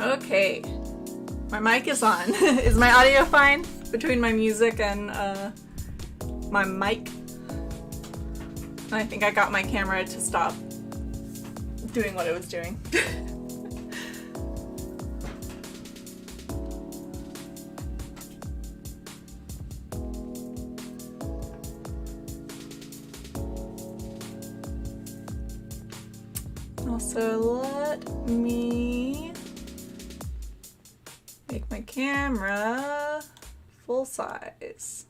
Okay, my mic is on. Is my audio fine between my music and my mic? I think I got my camera to stop doing what it was doing. Also, let me make my camera full size.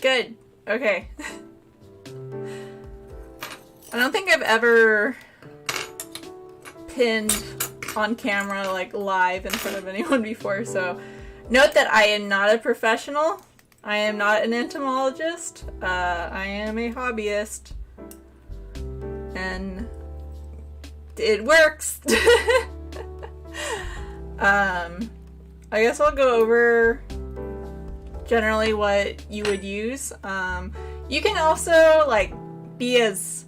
Good. Okay. I don't think I've ever pinned on camera, like live in front of anyone before, so note that I am not a professional. I am not an entomologist. I am a hobbyist. And it works. I guess I'll go over generally what you would use. You can also like be as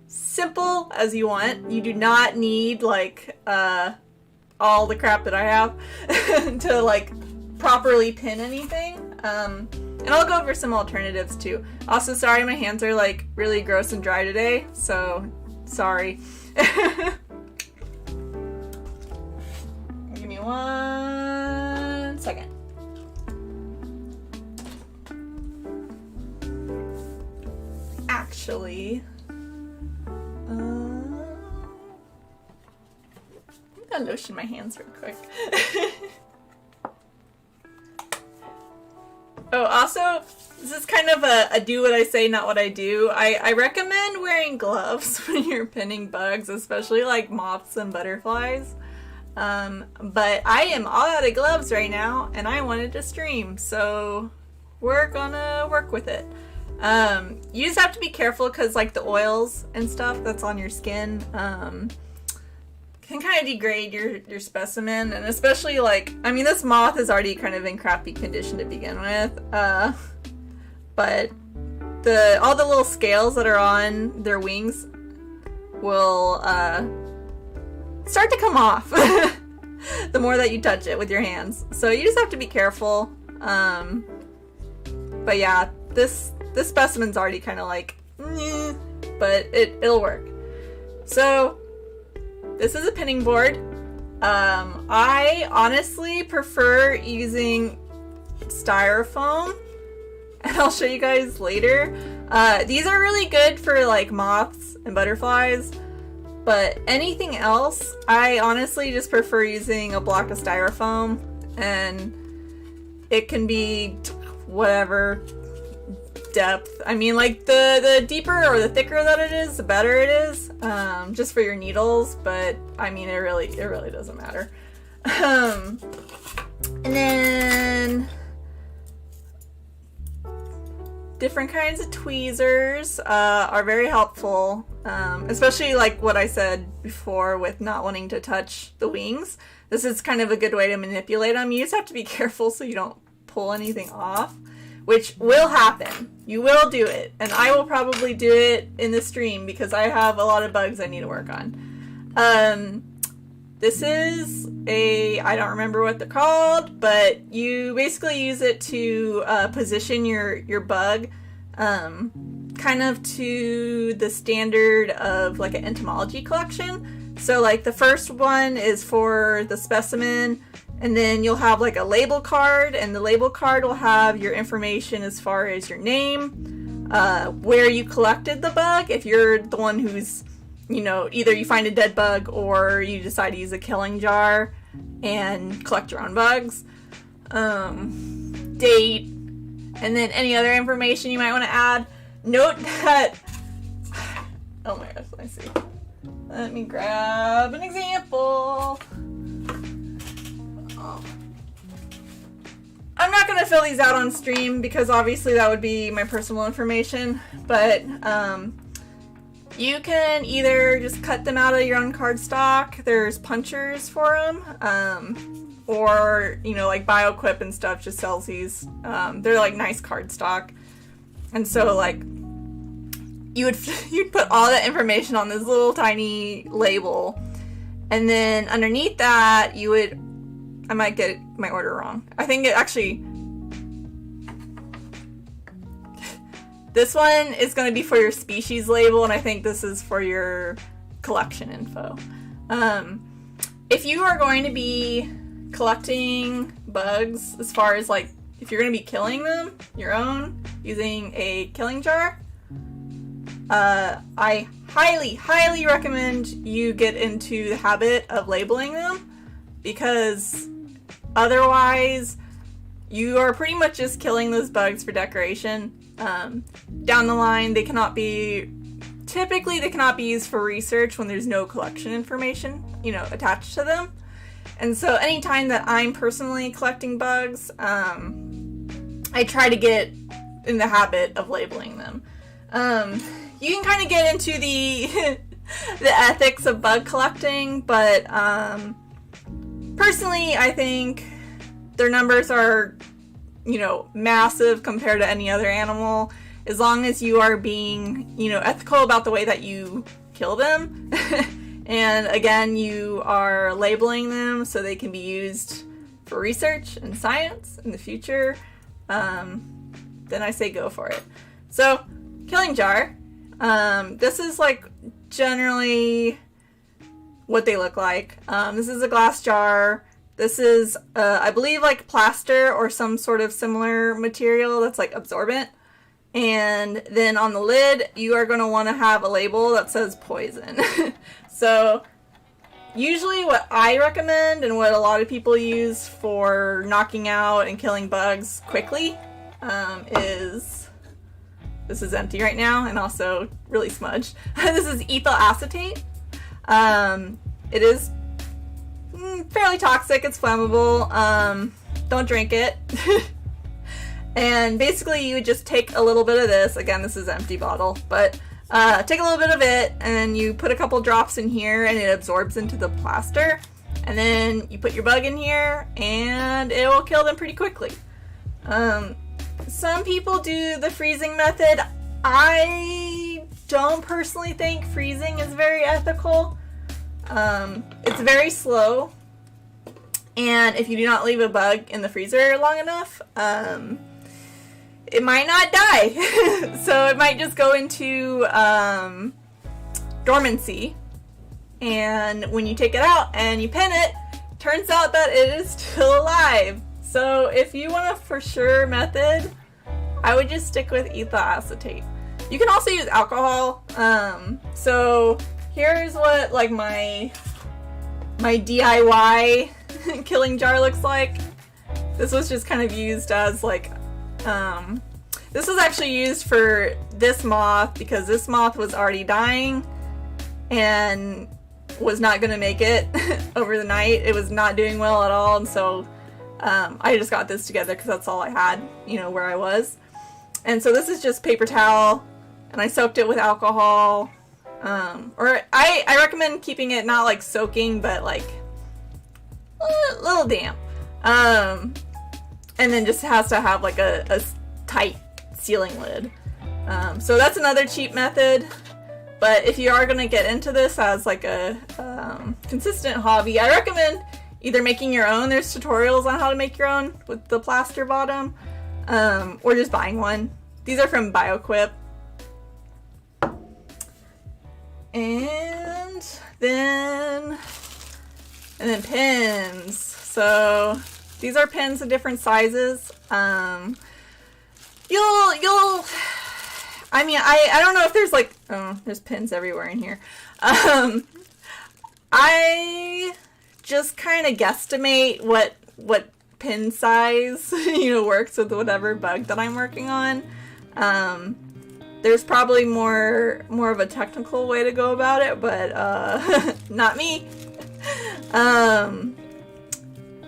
simple as you want. You do not need like all the crap that I have to like properly pin anything. And I'll go over some alternatives too. Also, sorry, my hands are like really gross and dry today, so sorry. Give me 1 second. Actually, I'm gonna lotion my hands real quick. Oh, also, this is kind of a do what I say, not what I do. I recommend wearing gloves when you're pinning bugs, especially like moths and butterflies. But I am all out of gloves right now, and I wanted to stream, so we're gonna work with it. You just have to be careful because like the oils and stuff that's on your skin can kind of degrade your specimen, and especially like, I mean, this moth is already kind of in crappy condition to begin with, but all the little scales that are on their wings will start to come off the more that you touch it with your hands. So you just have to be careful. But yeah, this specimen's already kind of like, but it'll work. So this is a pinning board. I honestly prefer using styrofoam, and I'll show you guys later. These are really good for like moths and butterflies, but anything else, I honestly just prefer using a block of styrofoam, and it can be whatever depth. I mean, like the deeper or the thicker that it is, the better it is, just for your needles, but I mean, it really doesn't matter. And then different kinds of tweezers are very helpful, especially like what I said before with not wanting to touch the wings. This is kind of a good way to manipulate them. You just have to be careful so you don't pull anything off, which will happen. You will do it, and I will probably do it in the stream because I have a lot of bugs I need to work on. This is I don't remember what they're called, but you basically use it to position your bug kind of to the standard of like an entomology collection. So like the first one is for the specimen, and then you'll have like a label card, and the label card will have your information as far as your name, where you collected the bug, if you're the one who's, you know, either you find a dead bug or you decide to use a killing jar and collect your own bugs, date, and then any other information you might want to add. Note that, oh my gosh, let me see. Let me grab an example. I'm not going to fill these out on stream because obviously that would be my personal information, but You can either just cut them out of your own cardstock. There's punchers for them, or you know, like BioQuip and stuff just sells these. They're like nice cardstock, and so like you'd put all that information on this little tiny label, and then underneath that you would. I might get my order wrong. I think it actually. This one is going to be for your species label, and I think this is for your collection info. If you are going to be collecting bugs, as far as like, if you're going to be killing them, your own, using a killing jar, I highly, highly recommend you get into the habit of labeling them, because otherwise you are pretty much just killing those bugs for decoration. Down the line, typically they cannot be used for research when there's no collection information, you know, attached to them. And so anytime that I'm personally collecting bugs, I try to get in the habit of labeling them. You can kind of get into the the ethics of bug collecting, but personally, I think their numbers are, you know, massive compared to any other animal, as long as you are being, you know, ethical about the way that you kill them. And again, you are labeling them so they can be used for research and science in the future, then I say go for it. So, killing jar. This is like generally what they look like. This is a glass jar. This is, I believe, like plaster or some sort of similar material that's like absorbent. And then on the lid, you are going to want to have a label that says poison. So usually what I recommend and what a lot of people use for knocking out and killing bugs quickly is, this is empty right now and also really smudged. This is ethyl acetate. It is fairly toxic, it's flammable, don't drink it. And basically you would just take a little bit of this, again this is an empty bottle, but take a little bit of it and you put a couple drops in here and it absorbs into the plaster, and then you put your bug in here and it will kill them pretty quickly. Some people do the freezing method. I don't personally think freezing is very ethical. It's very slow, and if you do not leave a bug in the freezer long enough, it might not die. So it might just go into dormancy, and when you take it out and you pin it, turns out that it is still alive. So if you want a for sure method, I would just stick with ethyl acetate. You can also use alcohol. So here's what like my DIY killing jar looks like. This was just kind of used as like, this was actually used for this moth because this moth was already dying and was not going to make it over the night. It was not doing well at all, and so I just got this together because that's all I had, you know, where I was. And so this is just paper towel, and I soaked it with alcohol. Or I recommend keeping it not like soaking, but like a little damp. And then just has to have like a tight sealing lid. So that's another cheap method. But if you are going to get into this as like a consistent hobby, I recommend either making your own. There's tutorials on how to make your own with the plaster bottom, or just buying one. These are from BioQuip. And then pins. So these are pins of different sizes. I mean, I don't know if there's like, oh, there's pins everywhere in here. I just kind of guesstimate what pin size, you know, works with whatever bug that I'm working on. There's probably more of a technical way to go about it, but not me.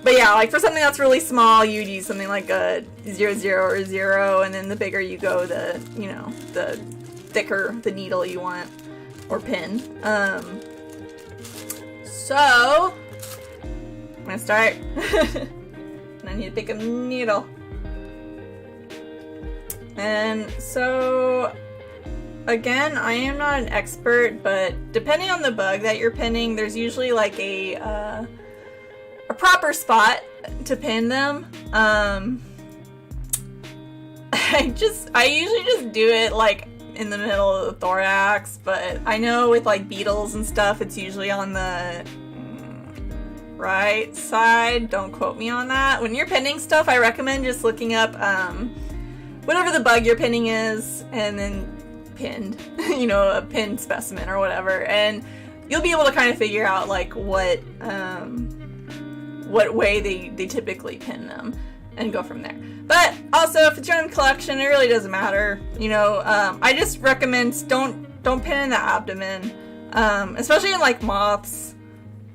But yeah, like for something that's really small, you'd use something like a 0, 0, or 0, and then the bigger you go, the thicker the needle you want. or pin. So I'm gonna start. And I need to pick a needle. And so again, I am not an expert, but depending on the bug that you're pinning, there's usually like a proper spot to pin them. I usually just do it like in the middle of the thorax, but I know with like beetles and stuff, it's usually on the right side. Don't quote me on that. When you're pinning stuff, I recommend just looking up whatever the bug you're pinning is, and then pinned, you know, a pinned specimen or whatever, and you'll be able to kind of figure out like what way they typically pin them and go from there. But also, if it's your own collection, it really doesn't matter. You know, I just recommend don't pin in the abdomen, especially in like moths.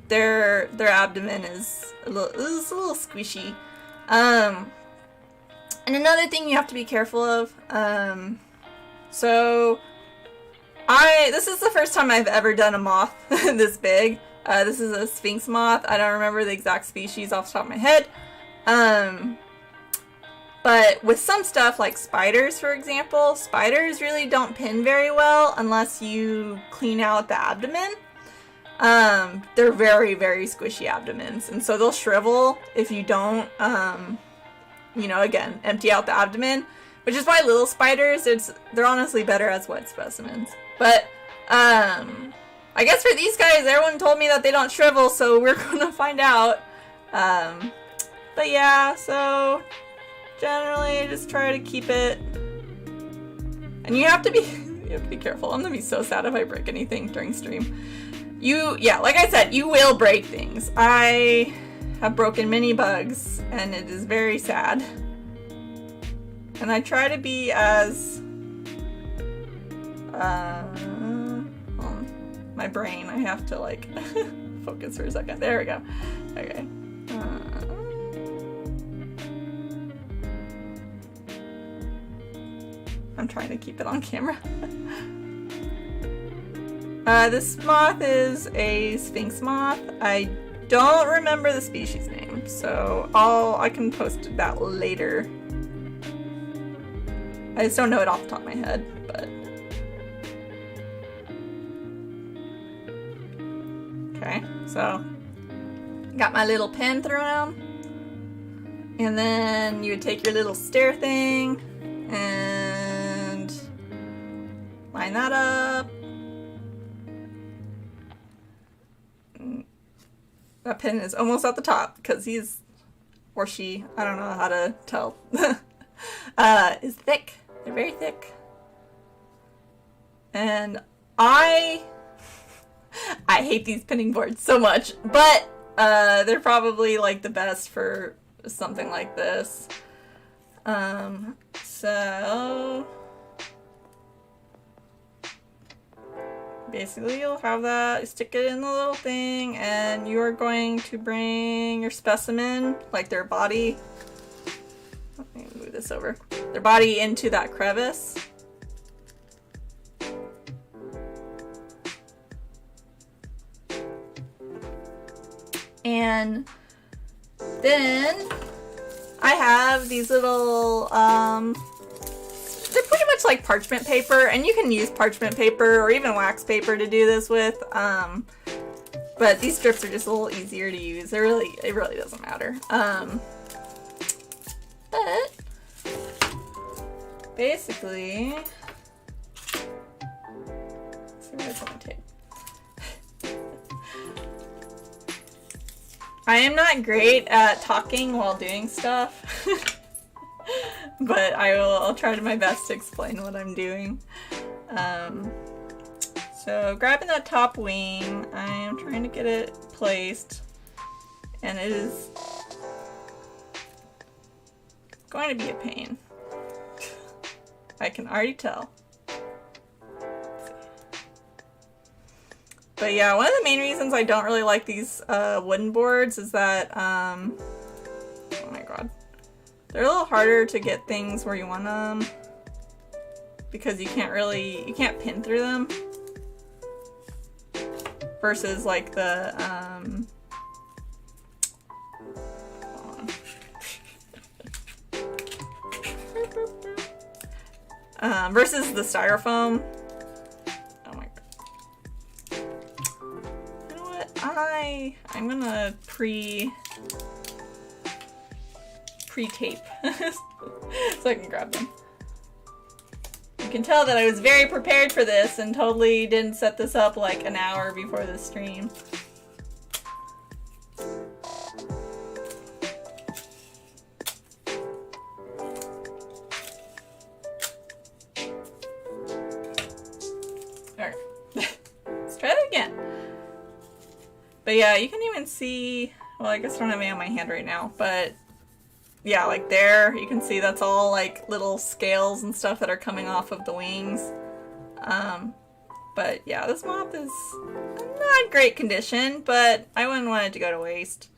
Their abdomen is a little squishy. And another thing you have to be careful of. So this is the first time I've ever done a moth this big. This is a Sphinx Moth. I don't remember the exact species off the top of my head. But with some stuff like spiders, for example, spiders really don't pin very well unless you clean out the abdomen. They're very, very squishy abdomens, and so they'll shrivel if you don't, you know, again, empty out the abdomen, which is why little spiders, they're honestly better as wet specimens. But, I guess for these guys, everyone told me that they don't shrivel, so we're gonna find out. But yeah, so generally just try to keep it, and you have to be careful. I'm gonna be so sad if I break anything during stream. Yeah, like I said, you will break things. I have broken many bugs, and it is very sad. And I try to be as my brain, I have to like focus for a second. There we go. Okay. I'm trying to keep it on camera. This moth is a Sphinx Moth. I don't remember the species name, so I can post that later. I just don't know it off the top of my head, but okay. So got my little pen thrown out, and then you would take your little stair thing and line that up. That pin is almost at the top because he's, or she, I don't know how to tell, is thick. They're very thick. And I hate these pinning boards so much, but they're probably like the best for something like this. So basically you'll have that, you stick it in the little thing, and you are going to bring your specimen, like their body, let me move this over, their body into that crevice. And then I have these little, they're pretty much like parchment paper, and you can use parchment paper or even wax paper to do this with, but these strips are just a little easier to use. It really doesn't matter. But basically, let's see what's on the tape. I am not great at talking while doing stuff, but I'll try my best to explain what I'm doing. So grabbing that top wing, I am trying to get it placed, and it is going to be a pain. I can already tell. But yeah, one of the main reasons I don't really like these wooden boards is that, oh my god, they're a little harder to get things where you want them, because you can't pin through them. versus like the versus the styrofoam. Oh my god. You know what? I'm gonna pre-tape so I can grab them. You can tell that I was very prepared for this and totally didn't set this up like an hour before the stream. Alright, let's try that again. But yeah, you can even see, well, I guess I don't have any on my hand right now, but yeah, like there, you can see that's all like little scales and stuff that are coming off of the wings. But yeah, this moth is not great condition, but I wouldn't want it to go to waste.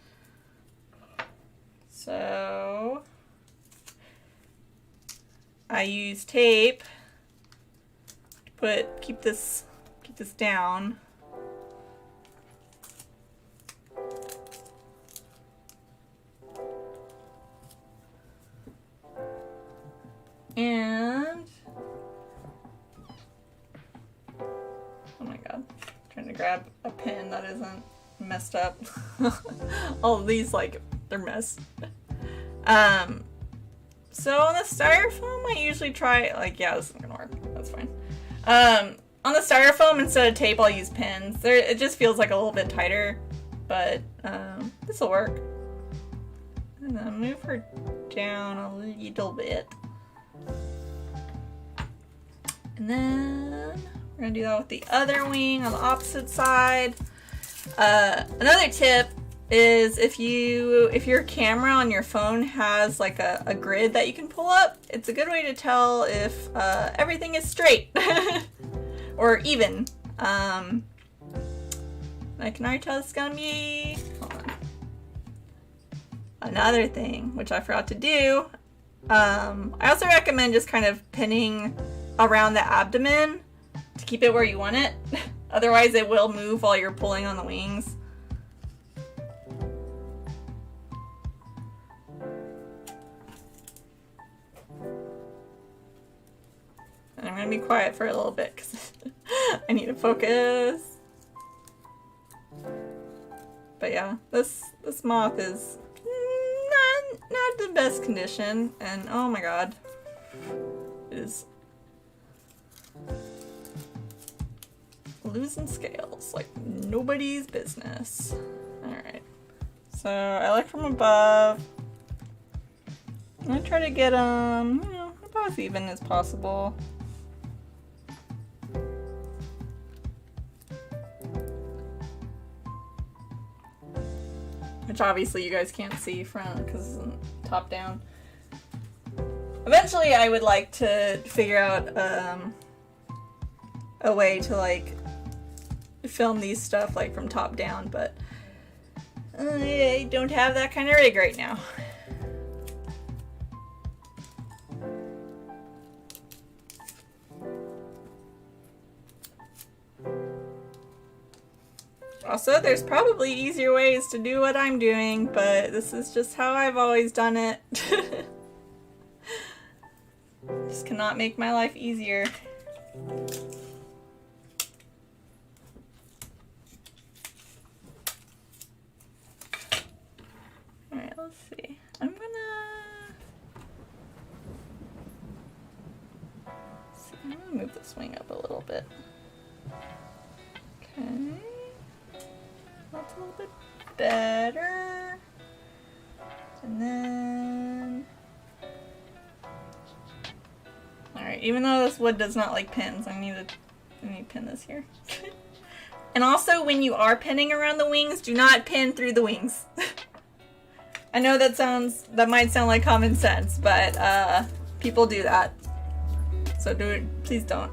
So I use tape to keep this down. And oh my god, I'm trying to grab a pin that isn't messed up. All of these, like, they're messed. So on the styrofoam, I usually try, like, yeah, this isn't gonna work. That's fine. On the styrofoam, instead of tape, I'll use pins. It just feels like a little bit tighter, but this will work. And then move her down a little bit. And then we're gonna do that with the other wing on the opposite side. Another tip is if your camera on your phone has like a grid that you can pull up, it's a good way to tell if everything is straight or even. I can already tell it's gonna be, hold on. Another thing, which I forgot to do. I also recommend just kind of pinning around the abdomen to keep it where you want it. Otherwise it will move while you're pulling on the wings. And I'm gonna be quiet for a little bit because I need to focus. But yeah, this moth is not the best condition, and oh my god, it is losing scales like nobody's business. Alright, so I like from above. I'm gonna try to get them, you know, about as even as possible. Which obviously you guys can't see from because it's top down. Eventually I would like to figure out a way to like film these stuff like from top down, but I don't have that kind of rig right now. Also, there's probably easier ways to do what I'm doing, but this is just how I've always done it. Just cannot make my life easier. Alright, let's see. I'm gonna move this wing up a little bit. Okay. That's a little bit better. And then... Alright, even though this wood does not like pins, I need to pin this here. And also, when you are pinning around the wings, do not pin through the wings. I know that might sound like common sense, but people do that. So please don't.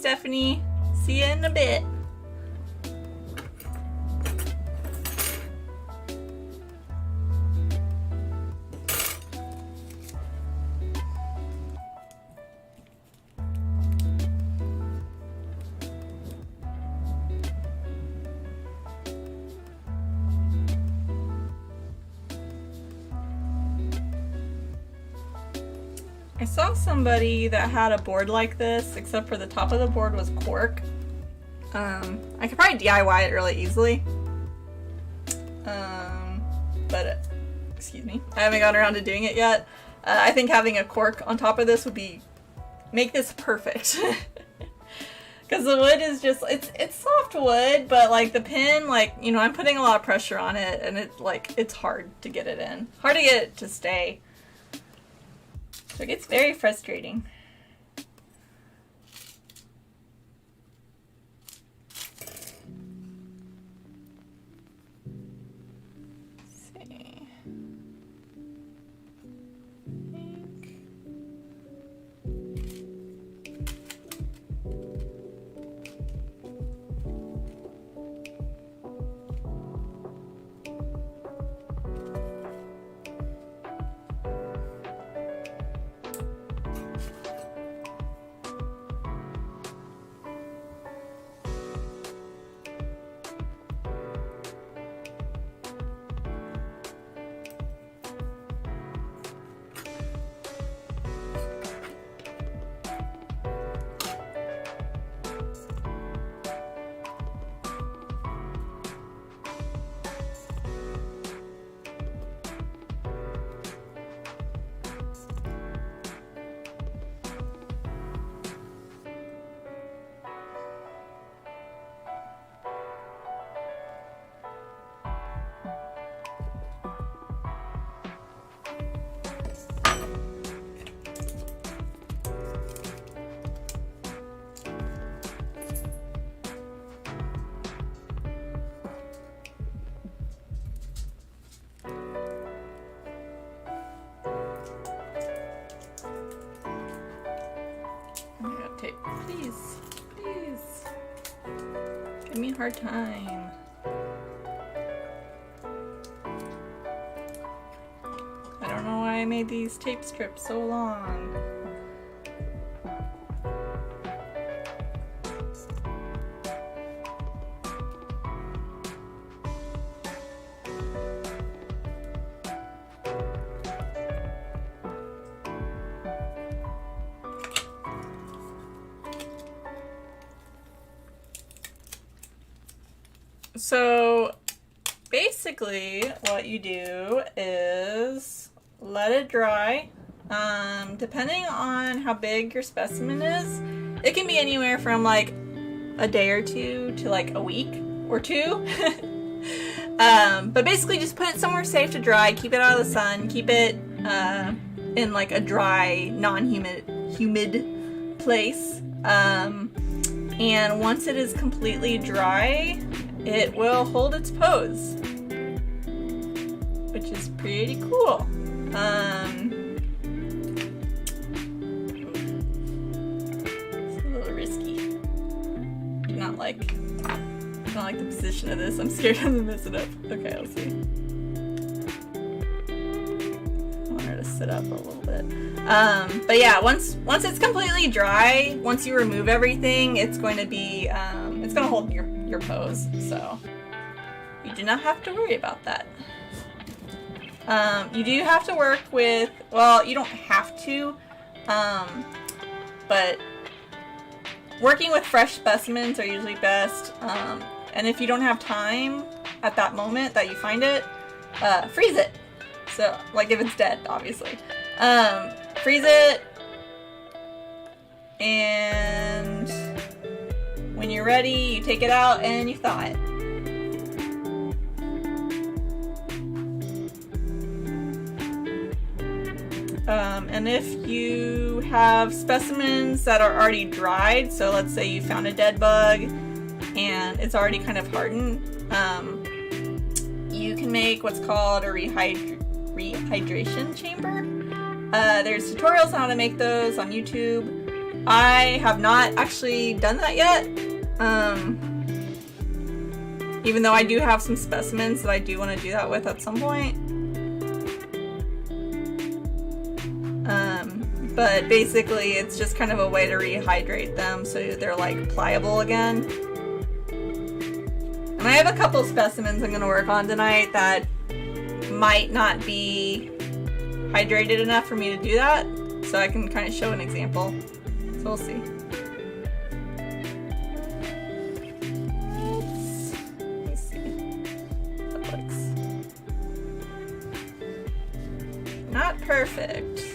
Stephanie. See you in a bit. I saw somebody that had a board like this, except for the top of the board was cork. I could probably DIY it really easily. Excuse me, I haven't gotten around to doing it yet. I think having a cork on top of this would make this perfect. Because the wood is just, it's soft wood, but like the pin, like, you know, I'm putting a lot of pressure on it, and it's hard to get it in. Hard to get it to stay. So it gets very frustrating. Let's see. Tape, please, please. Give me a hard time. I don't know why I made these tape strips so long. So basically what you do is let it dry. Depending on how big your specimen is, it can be anywhere from like a day or two to like a week or two. But basically just put it somewhere safe to dry, keep it out of the sun, keep it in like a dry, humid place. And once it is completely dry, it will hold its pose, which is pretty cool. It's a little risky. Not like the position of this. I'm scared I'm gonna mess it up. Okay, let's see. I want her to sit up a little bit. But yeah, once it's completely dry, once you remove everything, it's going to be it's going to hold your pose, so you do not have to worry about that. You do have to work with, well, you don't have to, but working with fresh specimens are usually best, and if you don't have time at that moment that you find it, freeze it. So, like if it's dead, obviously. Freeze it, and when you're ready, you take it out and you thaw it. And if you have specimens that are already dried, so let's say you found a dead bug and it's already kind of hardened, you can make what's called a rehydration chamber. There's tutorials on how to make those on YouTube. I have not actually done that yet. Even though I do have some specimens that I do want to do that with at some point. But basically it's just kind of a way to rehydrate them so they're like pliable again. And I have a couple specimens I'm going to work on tonight that might not be hydrated enough for me to do that. So I can kind of show an example. So we'll see. Let me see. That looks not perfect.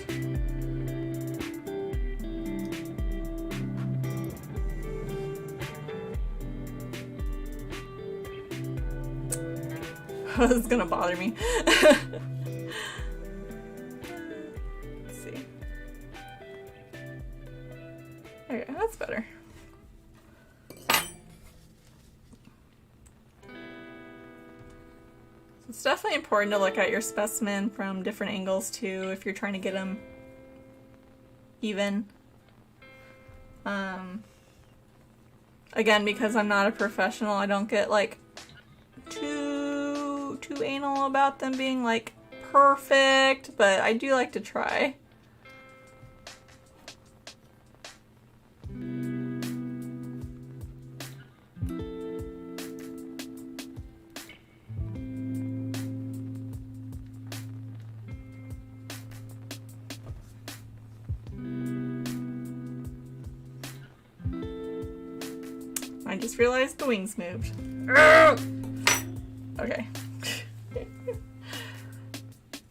This is gonna bother me. Let's see. Okay, that's better. It's definitely important to look at your specimen from different angles too if you're trying to get them even. Again, because I'm not a professional, I don't get like too anal about them being like perfect, but I do like to try. I just realized the wings moved. Okay.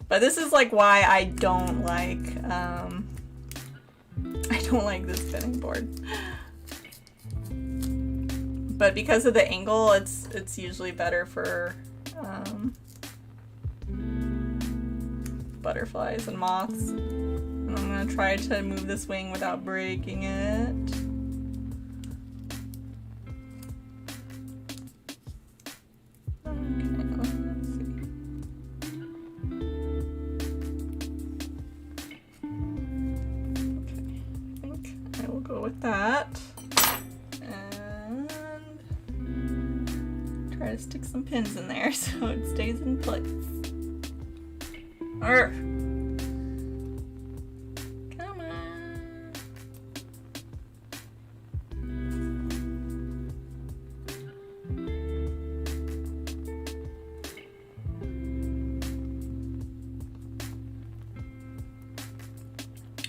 But this is like why I don't like this spinning board. But because of the angle, it's usually better for butterflies and moths. And I'm gonna try to move this wing without breaking it. That and try to stick some pins in there so it stays in place. Arr. Come on.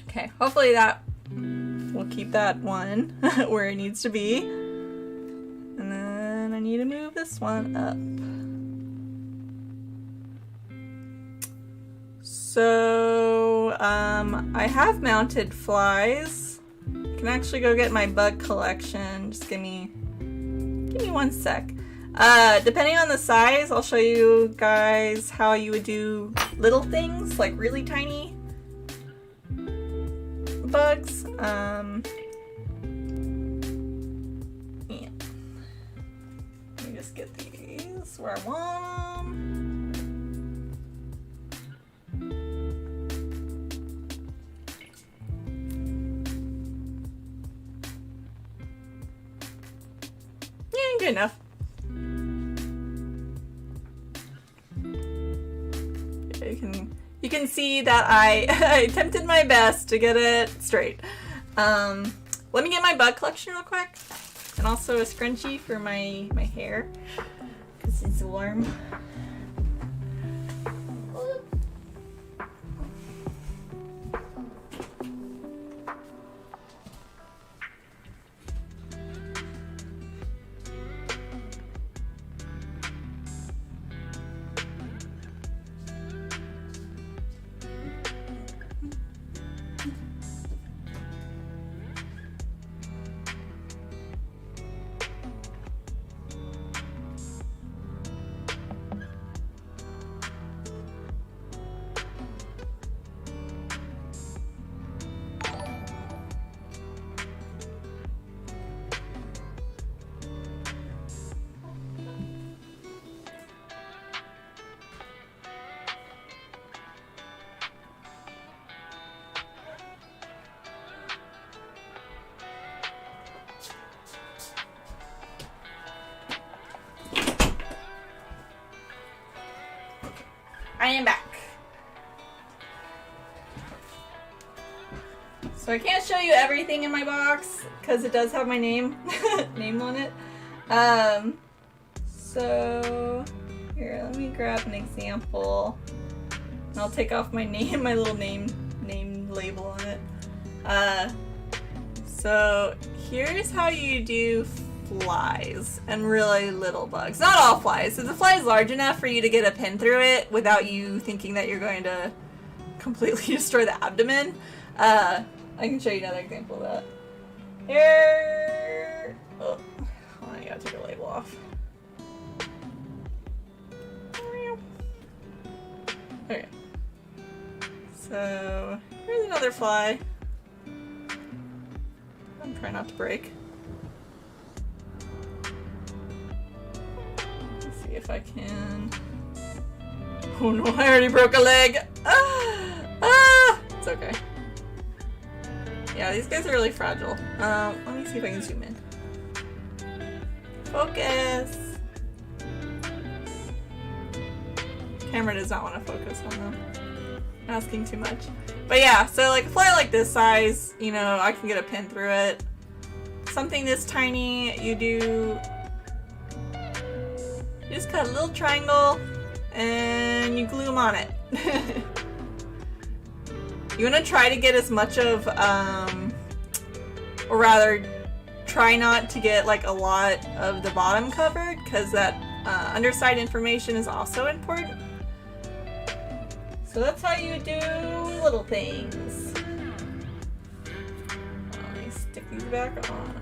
Okay, hopefully that we'll keep that one where it needs to be. And then I need to move this one up. So, I have mounted flies. I can actually go get my bug collection. Just give me 1 sec. Depending on the size, I'll show you guys how you would do little things, like really tiny bugs. Yeah. Let me just get these where I want them. Yeah, good enough. You can see that I attempted my best to get it straight. Let me get my bug collection real quick. And also a scrunchie for my hair, because it's warm. I am back. So I can't show you everything in my box because it does have my name on it. So here, let me grab an example. And I'll take off my name, my little name label on it. So here's how you do flies and really little bugs. Not all flies. If the fly is large enough for you to get a pin through it without you thinking that you're going to completely destroy the abdomen, I can show you another example of that. Here. Oh, I gotta take a label off. Okay. So here's another fly. I'm trying not to break. Let's see if I can. Oh no, I already broke a leg. It's okay. Yeah, these guys are really fragile. Let me see if I can zoom in. Focus. Camera does not want to focus on them. Asking too much. But yeah, so like a fly like this size, you know, I can get a pin through it. Something this tiny, you just cut a little triangle and you glue them on it. You want to try to get as much of, or rather try not to get like a lot of the bottom covered, because that underside information is also important. So that's how you do little things. Let me stick these back on.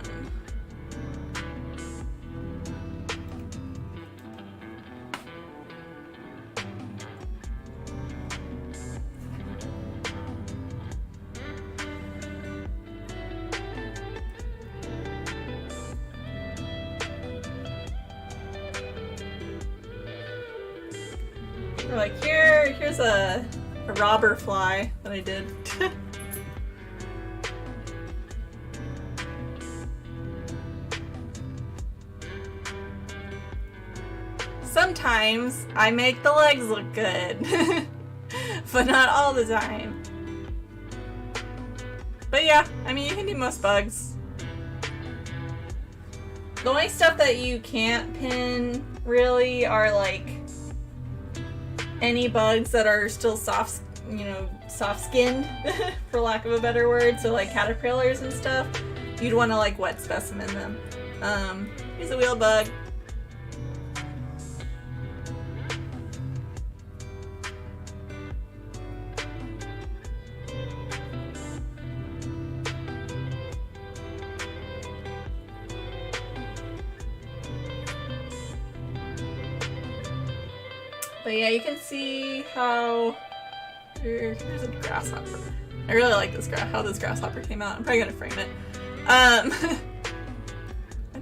Or like here's a robber fly that I did. Sometimes I make the legs look good, but not all the time. But yeah, I mean, you can do most bugs. The only stuff that you can't pin really are like any bugs that are still soft, you know, soft-skinned, for lack of a better word. So like caterpillars and stuff, you'd want to like wet specimen them. Here's a wheel bug. But yeah, you can see how here's a grasshopper. I really like this how this grasshopper came out. I'm probably gonna frame it. I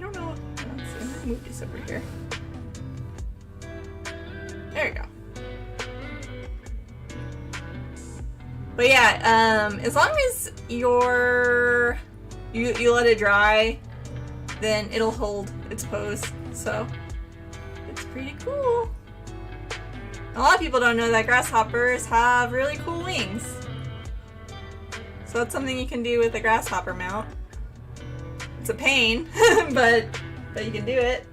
don't know. Let's see. I'm gonna move this over here. There you go. But yeah, as long as you let it dry, then it'll hold its pose. So it's pretty cool. A lot of people don't know that grasshoppers have really cool wings. So that's something you can do with a grasshopper mount. It's a pain, but you can do it.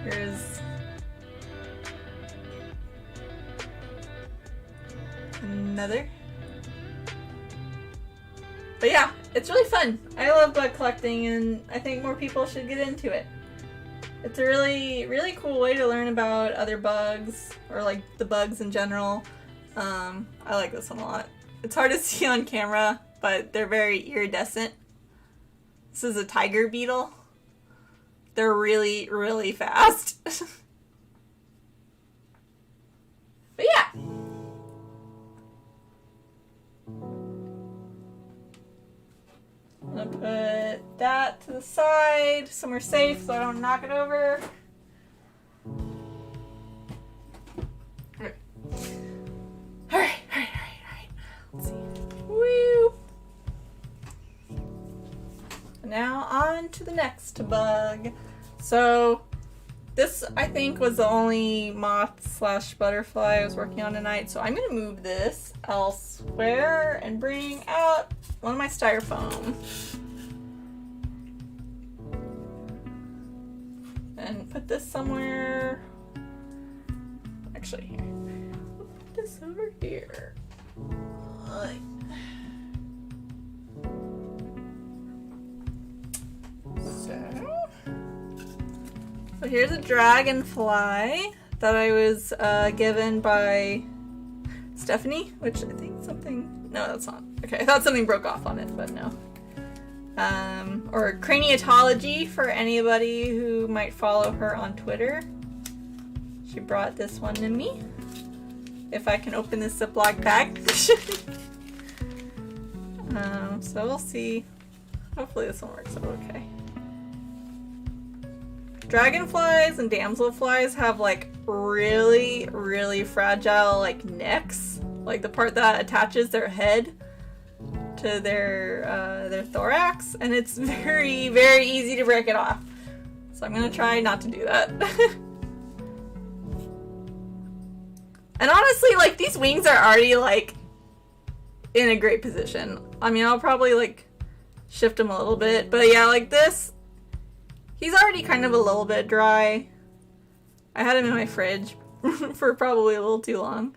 Here's another. But yeah, it's really fun. I love bug collecting, and I think more people should get into it. It's a really, really cool way to learn about other bugs, or like the bugs in general. I like this one a lot. It's hard to see on camera, but they're very iridescent. This is a tiger beetle. They're really, really fast. But yeah. I'm gonna put that to the side, somewhere safe so I don't knock it over. Alright. Alright. Let's see. Now on to the next bug. So this, I think, was the only moth slash butterfly I was working on tonight. So I'm gonna move this elsewhere and bring out one of my styrofoam. And put this somewhere. Actually, here. Put this over here. So here's a dragonfly that I was given by Stephanie, which I think something, no, that's not. Okay, I thought something broke off on it, but no. Or craniatology for anybody who might follow her on Twitter. She brought this one to me. If I can open this Ziploc bag. So we'll see. Hopefully this one works out okay. Dragonflies and damselflies have like really, really fragile like necks. Like the part that attaches their head to their thorax, and it's very, very easy to break it off. So I'm gonna try not to do that. And honestly, like, these wings are already like in a great position. I mean, I'll probably like shift them a little bit, but yeah, like this, he's already kind of a little bit dry. I had him in my fridge for probably a little too long,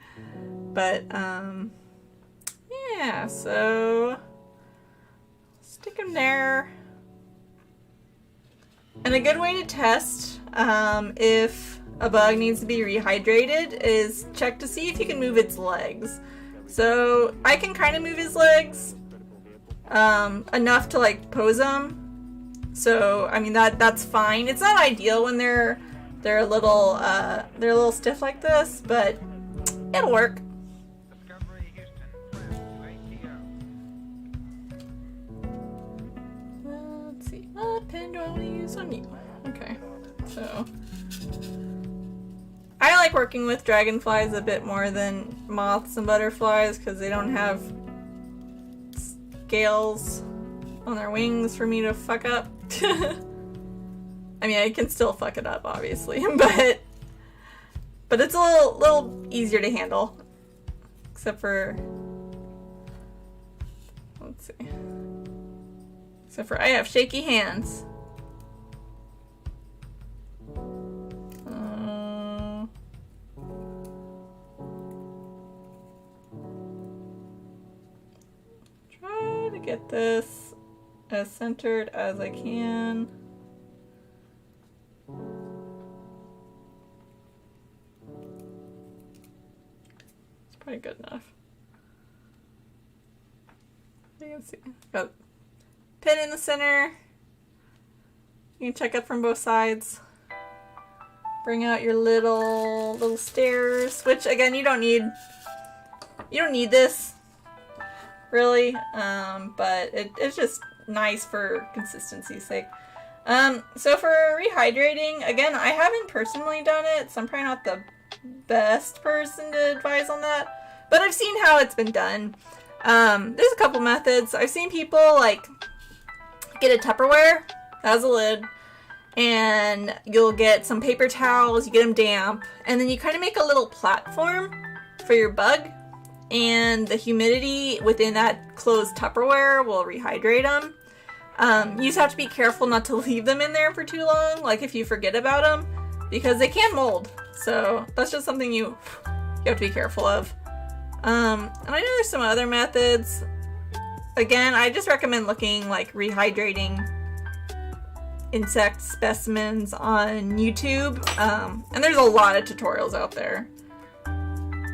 but yeah, so stick him there. And a good way to test if a bug needs to be rehydrated is check to see if you can move its legs. So I can kind of move his legs enough to like pose them. So I mean that's fine. It's not ideal when they're a little stiff like this, but it'll work. Let's see, what pen do I want to use on you? Okay, so I like working with dragonflies a bit more than moths and butterflies because they don't have scales on their wings for me to fuck up. I mean, I can still fuck it up, obviously, but it's a little easier to handle. Except for, let's see. Except for I have shaky hands. Try to get this as centered as I can. It's probably good enough. You can see. Got pin in the center. You can check it from both sides. Bring out your little stairs, which again you don't need this really, but it's just nice for consistency's sake. So for rehydrating, again, I haven't personally done it, so I'm probably not the best person to advise on that, but I've seen how it's been done. There's a couple methods. I've seen people like get a Tupperware that has a lid, and you'll get some paper towels, you get them damp, and then you kind of make a little platform for your bug, and the humidity within that closed Tupperware will rehydrate them. You just have to be careful not to leave them in there for too long, like if you forget about them, because they can mold. So that's just something you have to be careful of. And I know there's some other methods. Again, I just recommend looking like rehydrating insect specimens on YouTube. And there's a lot of tutorials out there.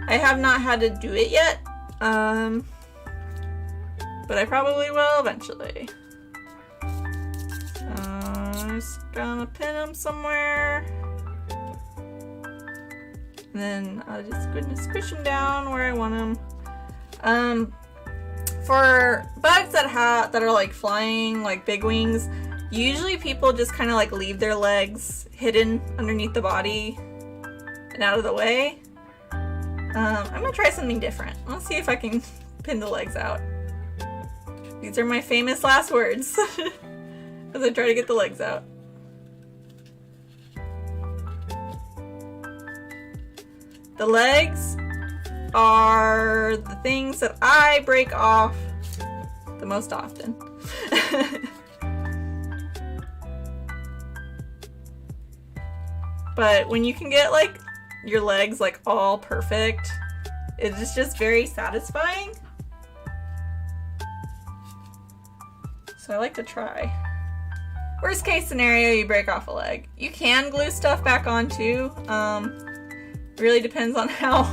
I have not had to do it yet, but I probably will eventually. I'm just gonna pin them somewhere. And then I'll just go and squish them down where I want them. For bugs that are like flying, like big wings, usually people just kind of like leave their legs hidden underneath the body and out of the way. I'm gonna try something different. Let's see if I can pin the legs out. These are my famous last words. as I try to get the legs out. The legs are the things that I break off the most often. But when you can get like your legs like all perfect, it is just very satisfying. So I like to try. Worst case scenario, you break off a leg. You can glue stuff back on too. Really depends on how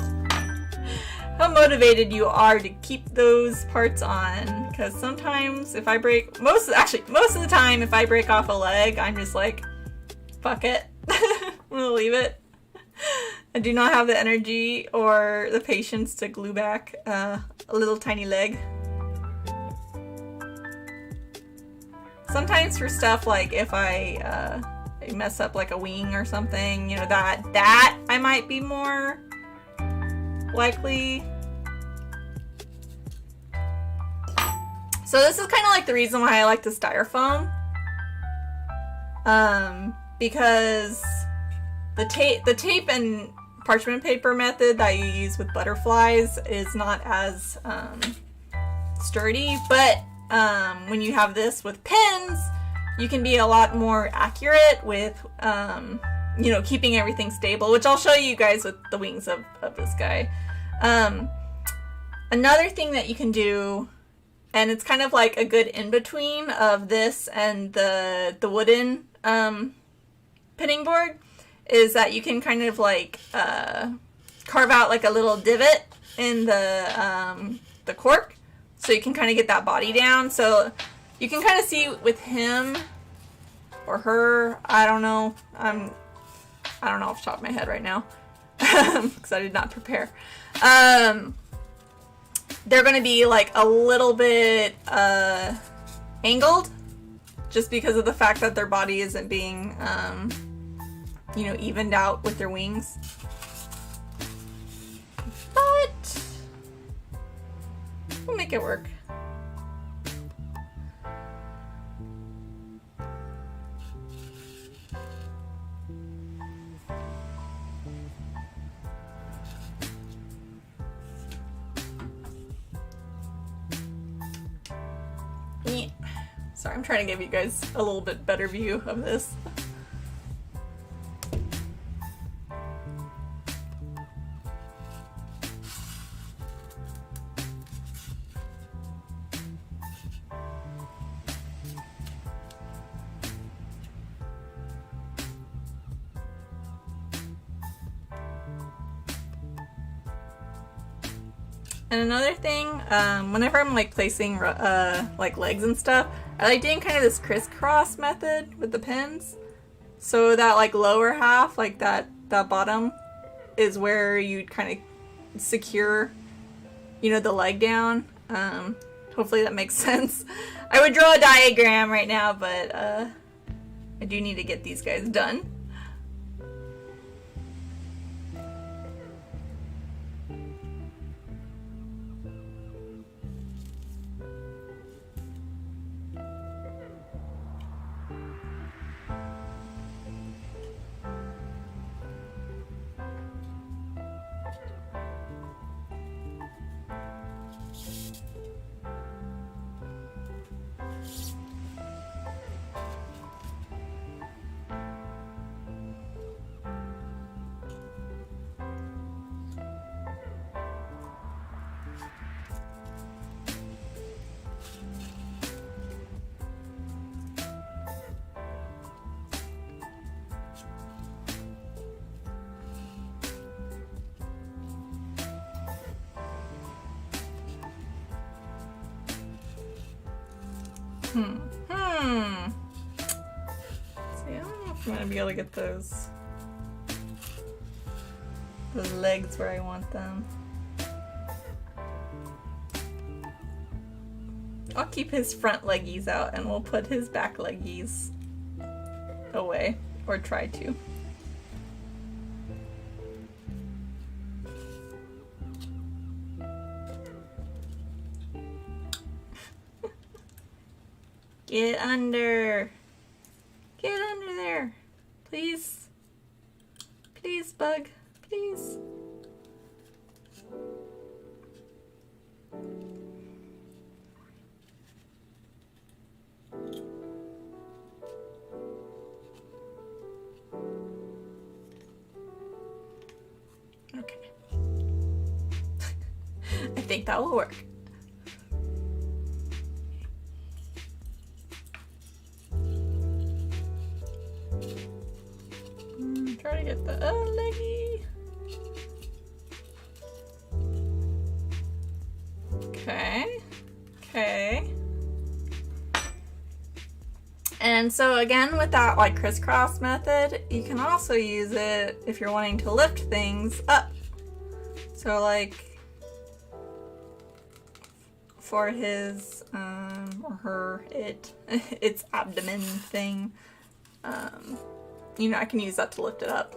motivated you are to keep those parts on. Because sometimes if I break, most of the time if I break off a leg, I'm just like, fuck it. I'm gonna leave it. I do not have the energy or the patience to glue back a little tiny leg. Sometimes for stuff like if I mess up like a wing or something, you know, that I might be more likely. So this is kind of like the reason why I like the styrofoam. Because the tape and parchment paper method that you use with butterflies is not as sturdy, but when you have this with pins, you can be a lot more accurate with you know, keeping everything stable, which I'll show you guys with the wings of this guy. Another thing that you can do, and it's kind of like a good in-between of this and the wooden pinning board, is that you can kind of like carve out like a little divot in the cork, so you can kind of get that body down. So you can kind of see with him or her, I don't know, I don't know off the top of my head right now because I did not prepare. They're going to be like a little bit angled, just because of the fact that their body isn't being you know, evened out with their wings. But we'll make it work. Yeah. Sorry, I'm trying to give you guys a little bit better view of this. And another thing, whenever I'm like placing like legs and stuff, I like doing kind of this crisscross method with the pins. So that like lower half, like that bottom, is where you'd kind of secure, you know, the leg down. Hopefully that makes sense. I would draw a diagram right now, but I do need to get these guys done. See, I don't know if I'm gonna be able to get those legs where I want them. I'll keep his front leggies out and we'll put his back leggies away, or try to. Get under. Please. Please, bug. Please. Okay. I think that will work. Try to get the leggy. Okay. Okay. And so again, with that like crisscross method, you can also use it if you're wanting to lift things up. So like for his or her its abdomen thing, you know, I can use that to lift it up.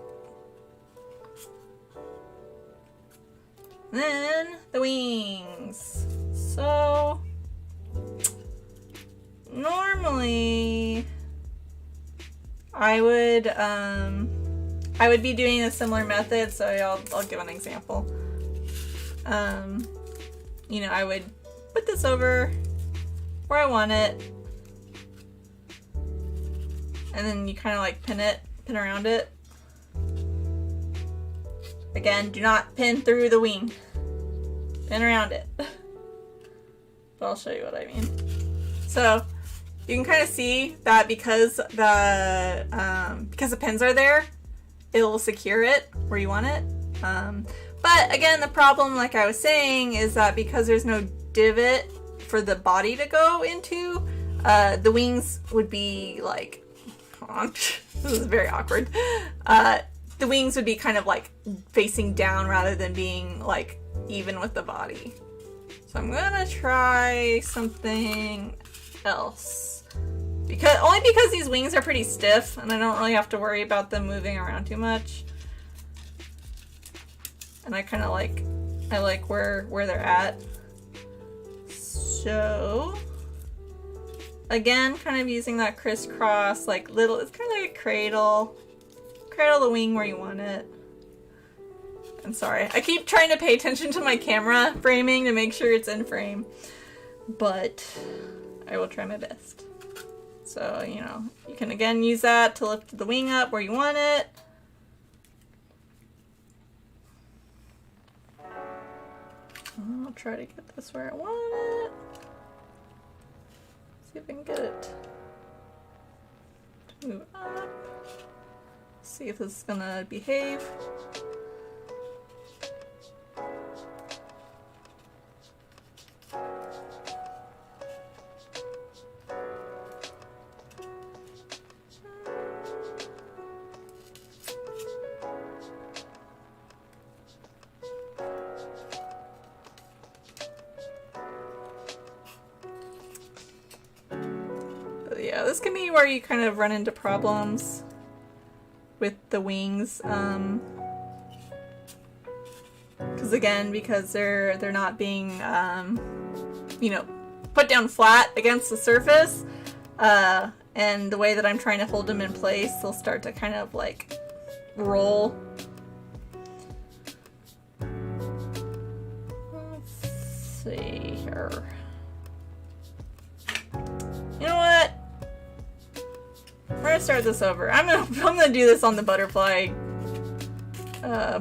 Then the wings. So normally I would be doing a similar method, so I'll give an example. You know, I would put this over where I want it, and then you kind of like pin around it. Again, do not pin through the wing. Pin around it. But I'll show you what I mean. So you can kind of see that because the pins are there, it will secure it where you want it. But again, the problem, like I was saying, is that because there's no divot for the body to go into, the wings would be like, this is very awkward. The wings would be kind of like facing down rather than being like even with the body. So I'm gonna try something else. Only because these wings are pretty stiff and I don't really have to worry about them moving around too much. And I kind of like where they're at. So again, kind of using that crisscross, like little, it's kind of like a cradle the wing where you want it. I'm sorry, I keep trying to pay attention to my camera framing to make sure it's in frame, but I will try my best. So, you know, you can again use that to lift the wing up where you want it. I'll try to get this where I want it. See if I can get it to move up. See if this is gonna behave. But yeah, this can be where you kind of run into problems with the wings, because they're not being you know, put down flat against the surface, and the way that I'm trying to hold them in place, they'll start to kind of like roll. Let's see here. You know what? We're gonna start this over. I'm gonna do this on the butterfly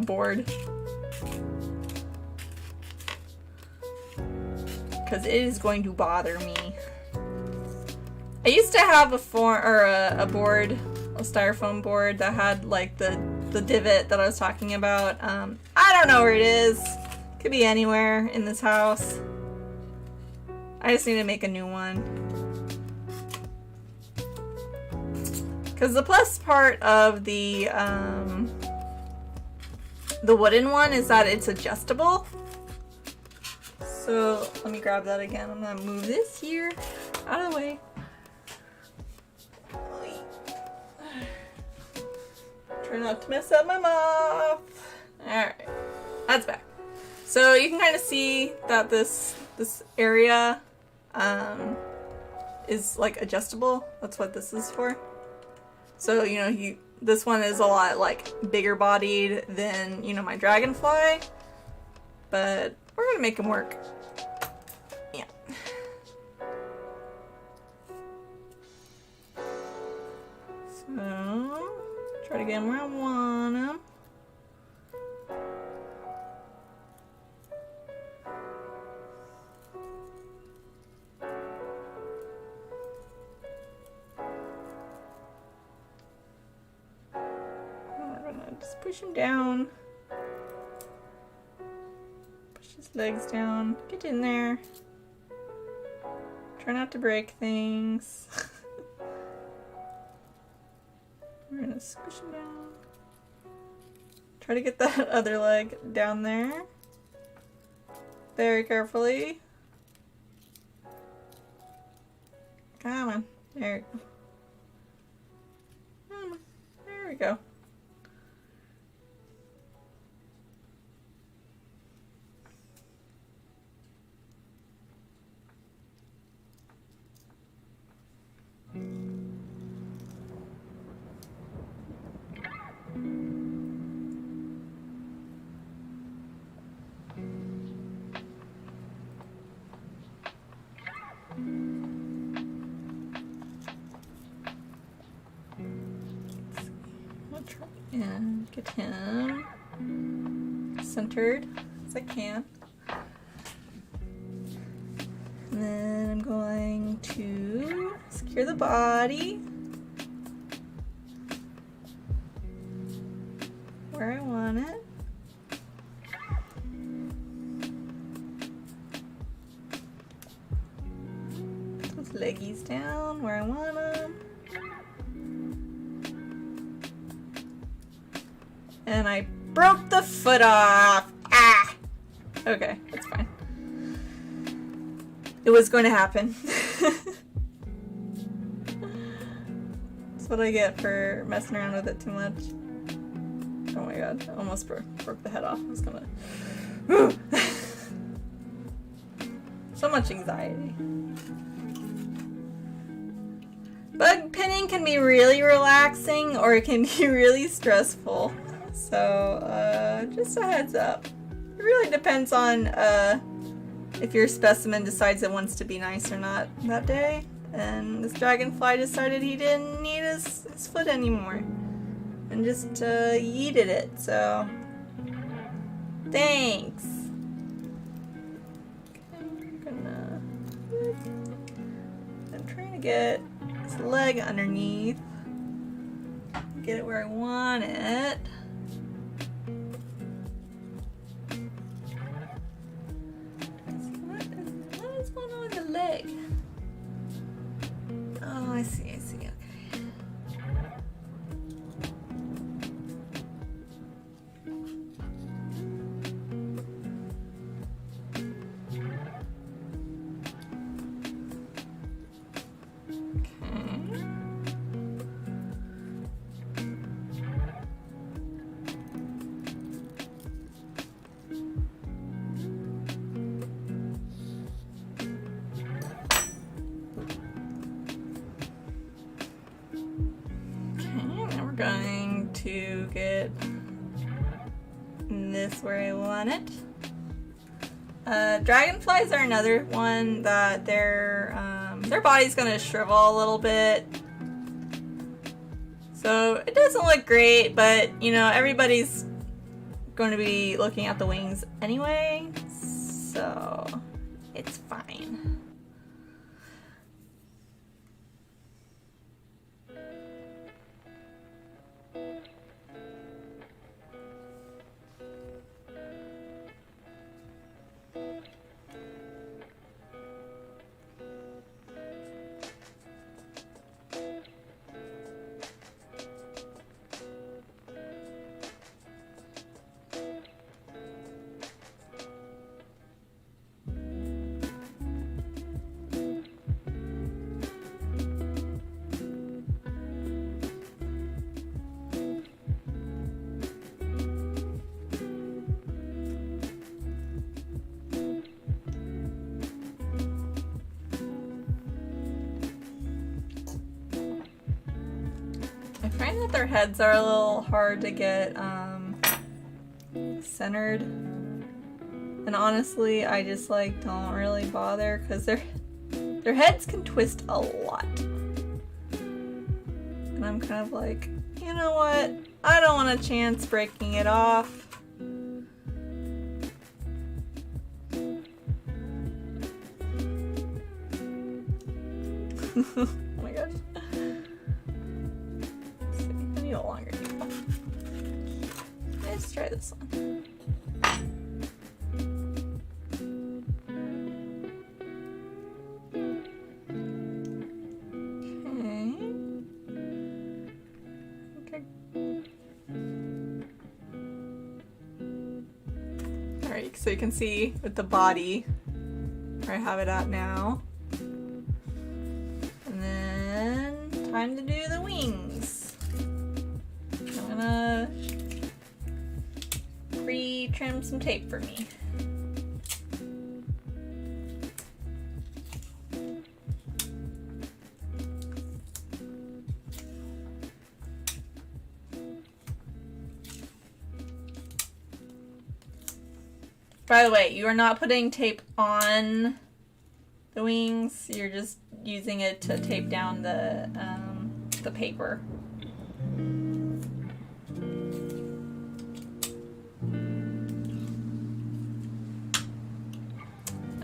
board, because it is going to bother me. I used to have a board, a styrofoam board that had like the divot that I was talking about. I don't know where it is. Could be anywhere in this house. I just need to make a new one. Because the plus part of the wooden one is that it's adjustable. So let me grab that again. I'm gonna move this here out of the way. Try not to mess up my moth. Alright, that's back. So you can kind of see that this area is like adjustable. That's what this is for. So, you know, This one is a lot like bigger bodied than, you know, my Dragonfly, but we're gonna make him work. Yeah. So, try to get him where I want him. Just push him down. Push his legs down. Get in there. Try not to break things. We're gonna squish him down. Try to get that other leg down there. Very carefully. Come on. There we go. Come on. There we go. And get him centered as I can. And then I'm going to secure the body where I want it. Put those leggies down where I want them. And I broke the foot off. Ah! Okay, that's fine. It was going to happen. That's what I get for messing around with it too much. Oh my god, I almost broke the head off. I was gonna... So much anxiety. Bug pinning can be really relaxing or it can be really stressful. So, just a heads up. It really depends on if your specimen decides it wants to be nice or not that day. And this Dragonfly decided he didn't need his foot anymore. And just yeeted it, so... Thanks! I'm trying to get his leg underneath. Get it where I want it. What is going on with the leg? Oh, I see, okay. Going to get this where I want it. Dragonflies are another one that their body's gonna shrivel a little bit. So it doesn't look great, but you know, everybody's going to be looking at the wings anyway, so it's fine. find that their heads are a little hard to get centered. And honestly, I just like don't really bother because their heads can twist a lot. And I'm kind of like, you know what? I don't want a chance breaking it off. Oh my gosh. Let's see. I need a longer needle. Let's try this one. Alright, so you can see with the body where I have it at now. And then time to do the wings. I'm gonna pre-trim some tape for me. By the way, you are not putting tape on the wings, you're just using it to tape down the paper.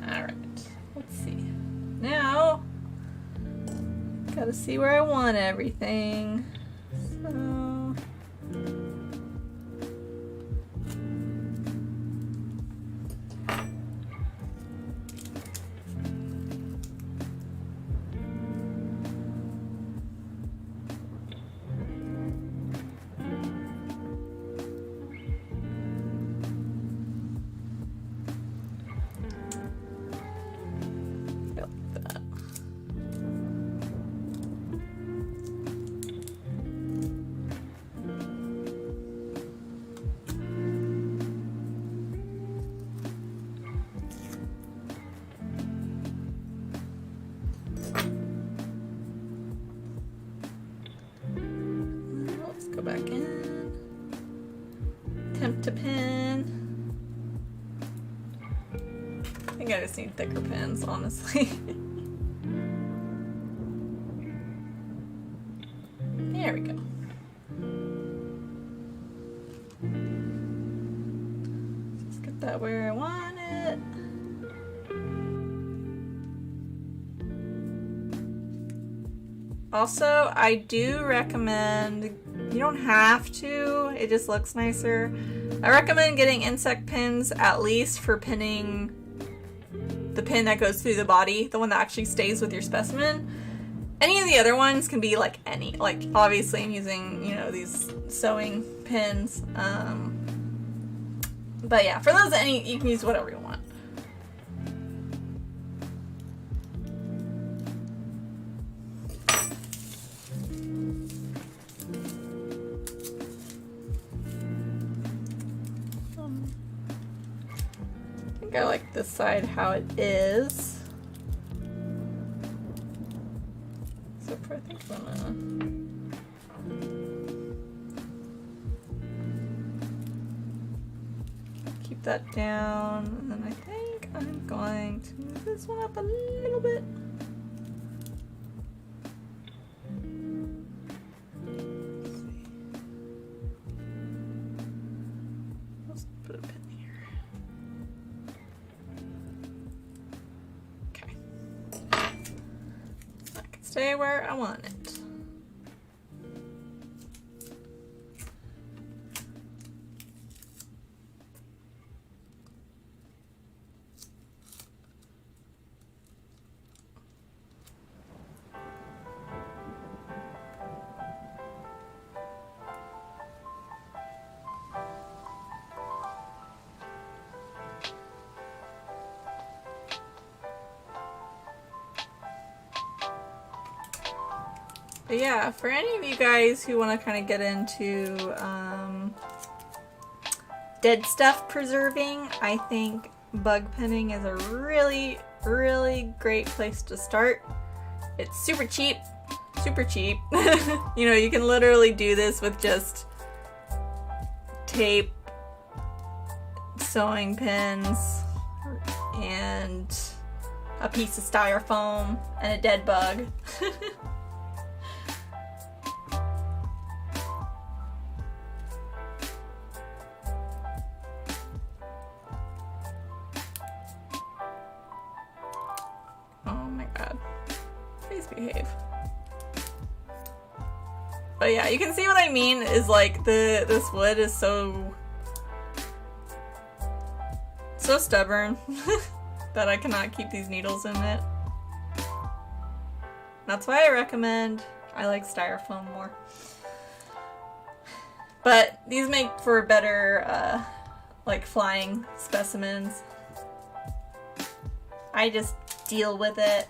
Alright, let's see. Now, gotta see where I want everything. So... Go back in. Attempt to pin. I think I just need thicker pins, honestly. There we go. Just get that where I want it. Also, I do recommend, you don't have to, it just looks nicer. I recommend getting insect pins at least for pinning the pin that goes through the body, the one that actually stays with your specimen. Any of the other ones can be like obviously I'm using, you know, these sewing pins. But yeah, for those, you can use whatever you want. I like this side how it is. So I think I'm gonna keep that down, and then I think I'm going to move this one up a little bit. Let's put a pin here. Stay where I want it. But yeah, for any of you guys who want to kind of get into dead stuff preserving, I think bug pinning is a really, really great place to start. It's super cheap. super cheap. You know, you can literally do this with just tape, sewing pins, and a piece of styrofoam, and a dead bug. Oh my god. Please behave. But yeah, you can see what I mean is like this wood is so stubborn that I cannot keep these needles in it. That's why I like styrofoam more. But these make for better like flying specimens. I just deal with it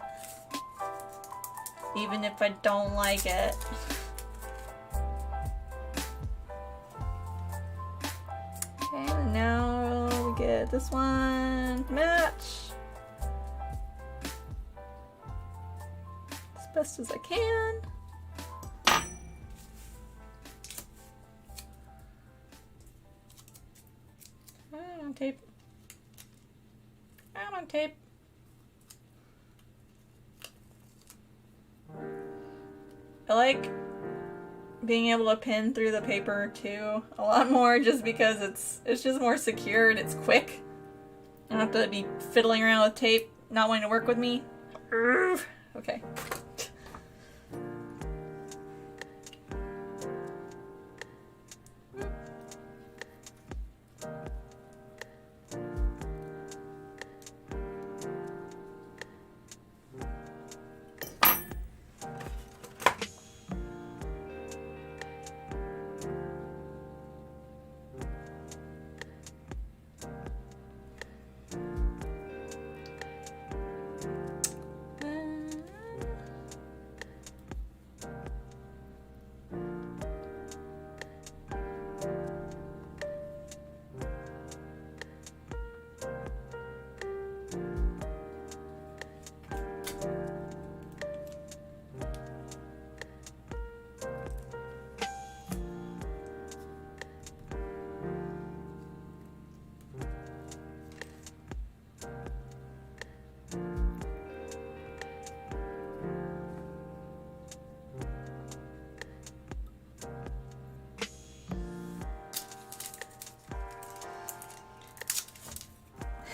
even if I don't like it. Okay, and now we get this one to match as best as I can. I'm on tape. I'm on tape. I like being able to pin through the paper too a lot more just because it's just more secure and it's quick. I don't have to be fiddling around with tape, not wanting to work with me. Okay.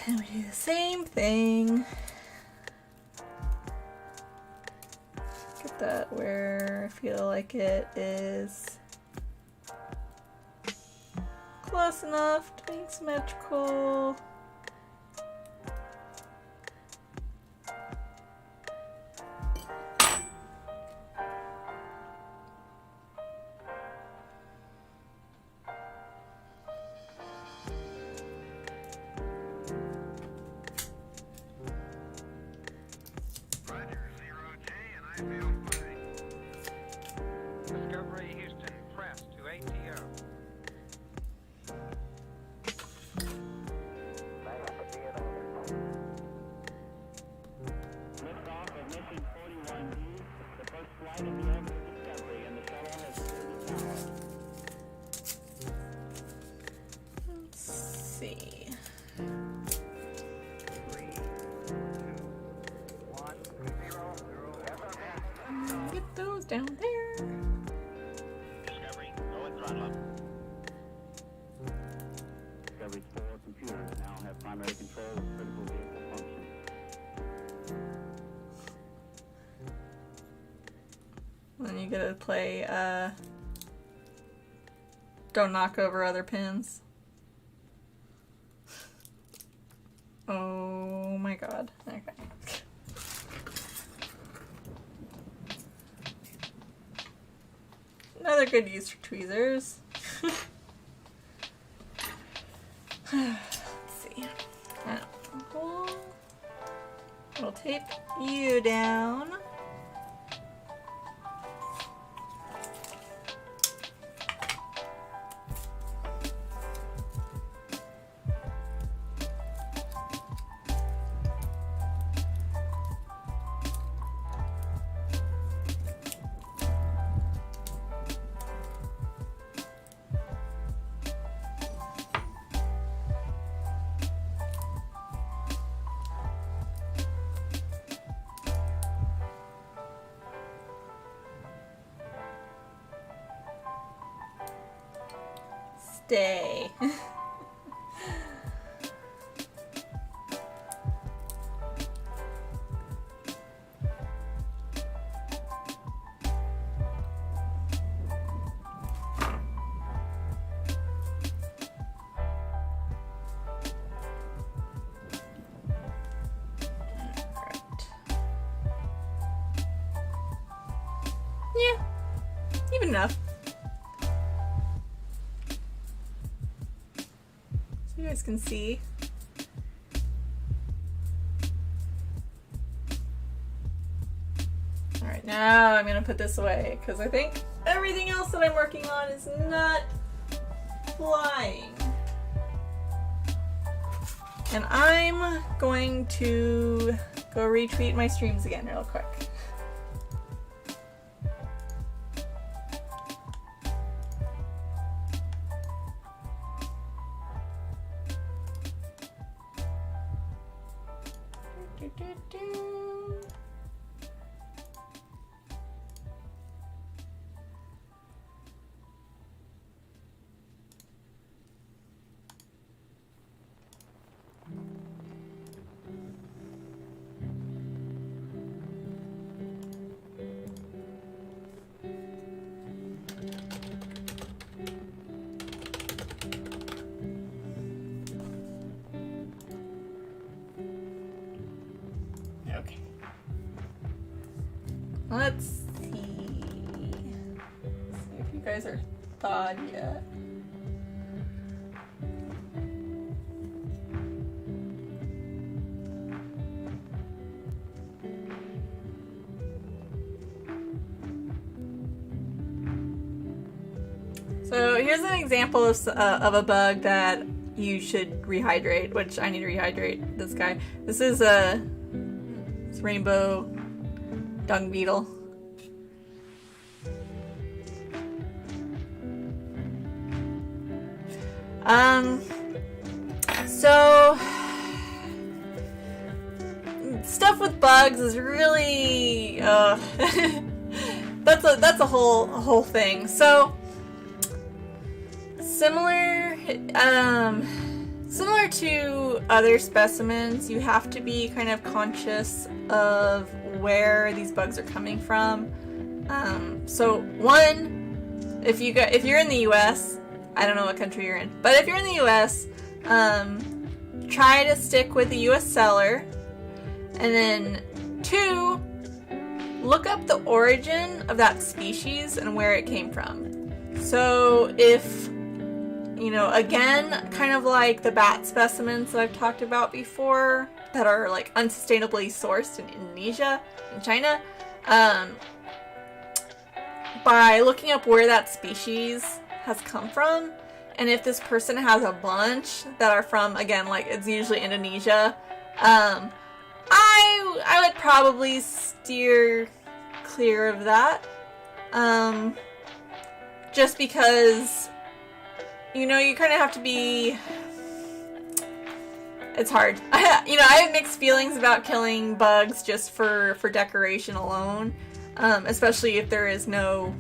And we do the same thing. Get that where I feel like it is close enough to being symmetrical. Down there. Discovery, low and throttle up. Discovery's 4 computers now have primary control of critical vehicle function. Then you gotta play, don't knock over other pins. Oh my god. Okay. Another good use for tweezers. Let's see. We'll tape you down. stay. Yeah, even enough. So you guys can see. Alright, now I'm gonna put this away because I think everything else that I'm working on is not flying. And I'm going to go retweet my streams again real quick. Okay. Let's see. Let's see if you guys are thawed yet. So here's an example of a bug that you should rehydrate, which I need to rehydrate this guy. This is a rainbow dung beetle. So stuff with bugs is really that's a whole thing. So similar to other specimens, you have to be kind of conscious of where these bugs are coming from. So one, if you're in the US, I don't know what country you're in, but if you're in the US, try to stick with the US seller. And then two, look up the origin of that species and where it came from. So if, you know, again, kind of like the bat specimens that I've talked about before that are like unsustainably sourced in Indonesia and China, by looking up where that species has come from, and if this person has a bunch that are from, again, like it's usually Indonesia, I would probably steer clear of that, just because, you know, you kind of have to be, it's hard. You know, I have mixed feelings about killing bugs just for decoration alone, especially if there is no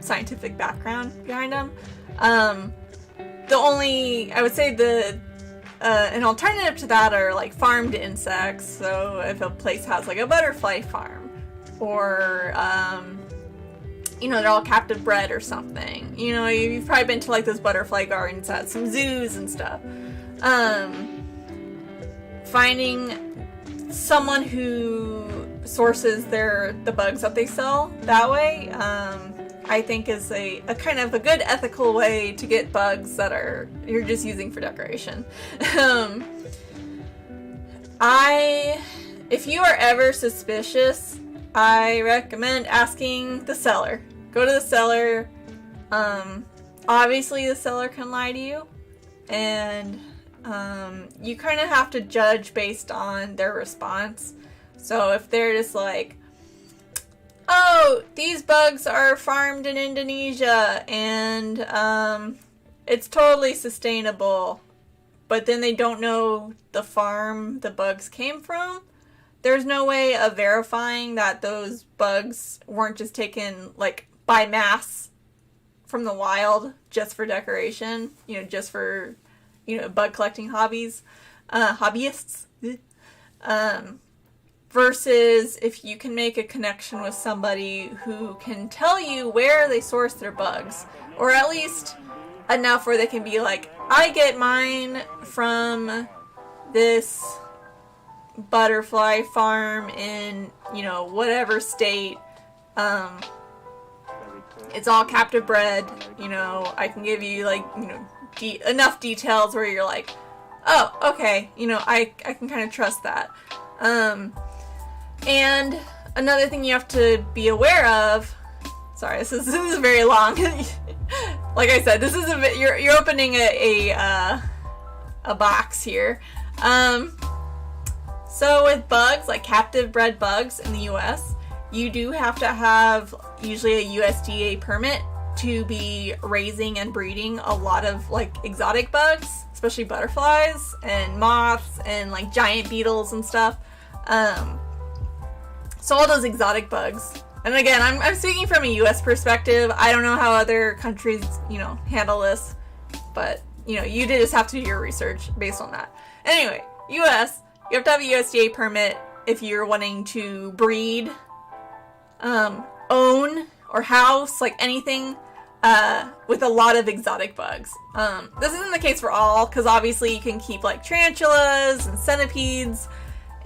scientific background behind them. The only, I would say an alternative to that are like farmed insects. So if a place has like a butterfly farm, or you know, they're all captive bred or something. You know, you've probably been to like those butterfly gardens at some zoos and stuff. Finding someone who sources the bugs that they sell that way, I think is a kind of a good ethical way to get bugs that you're just using for decoration. If you are ever suspicious, I recommend asking the seller. Go to the seller. Obviously the seller can lie to you, and you kind of have to judge based on their response. So if they're just like, oh, these bugs are farmed in Indonesia and it's totally sustainable, but then they don't know the farm the bugs came from, there's no way of verifying that those bugs weren't just taken like by mass from the wild just for decoration, just for, bug collecting hobbyists. Versus if you can make a connection with somebody who can tell you where they source their bugs, or at least enough where they can be like, I get mine from this butterfly farm in, whatever state. It's all captive bred, I can give you enough details where you're like, oh, okay, I can kind of trust that. And another thing you have to be aware of, sorry, this is very long. Like I said, this is you're opening a box here. So with bugs, like captive bred bugs in the US, you do have to have usually a USDA permit to be raising and breeding a lot of exotic bugs, especially butterflies and moths and giant beetles and stuff. So all those exotic bugs. And again, I'm speaking from a US perspective. I don't know how other countries, handle this, but you just have to do your research based on that. Anyway, US, you have to have a USDA permit if you're wanting to breed, own, or house, anything, with a lot of exotic bugs. This isn't the case for all, because obviously you can keep tarantulas and centipedes,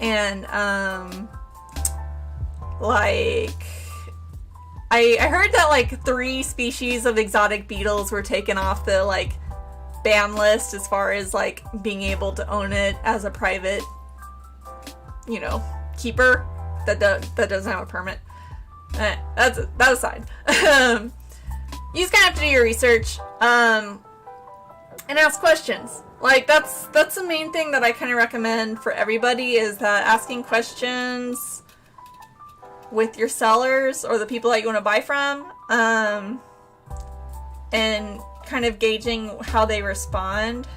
and I heard that 3 species of exotic beetles were taken off the ban list as far as being able to own it as a private, keeper that doesn't have a permit. That aside. You just kind of have to do your research and ask questions. That's the main thing that I kind of recommend for everybody, is that asking questions with your sellers or the people that you want to buy from, and kind of gauging how they respond,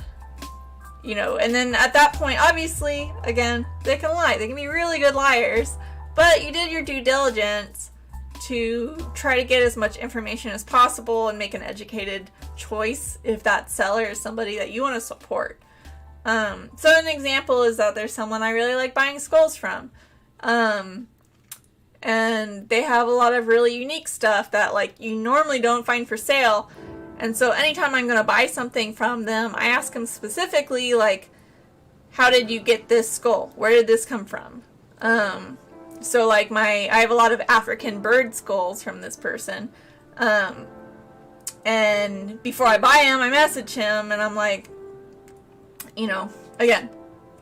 and then at that point, obviously, again, they can lie. They can be really good liars, but you did your due diligence to try to get as much information as possible and make an educated choice if that seller is somebody that you want to support. So an example is that there's someone I really like buying skulls from. And they have a lot of really unique stuff that you normally don't find for sale. And so anytime I'm going to buy something from them, I ask them specifically, how did you get this skull? Where did this come from? So I have a lot of African bird skulls from this person. And before I buy him, I message him and I'm like, again,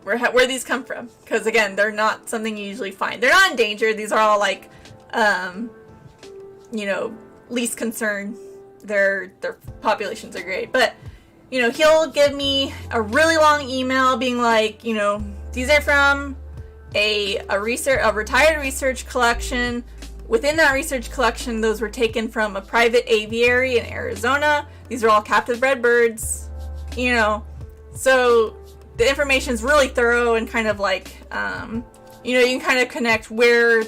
where these come from? Because again, they're not something you usually find. They're not endangered. These are all least concern. Their populations are great. But, he'll give me a really long email being like, these are from a retired research collection. Within that research collection, those were taken from a private aviary in Arizona. These are all captive bred birds, so the information is really thorough and kind of you can kind of connect where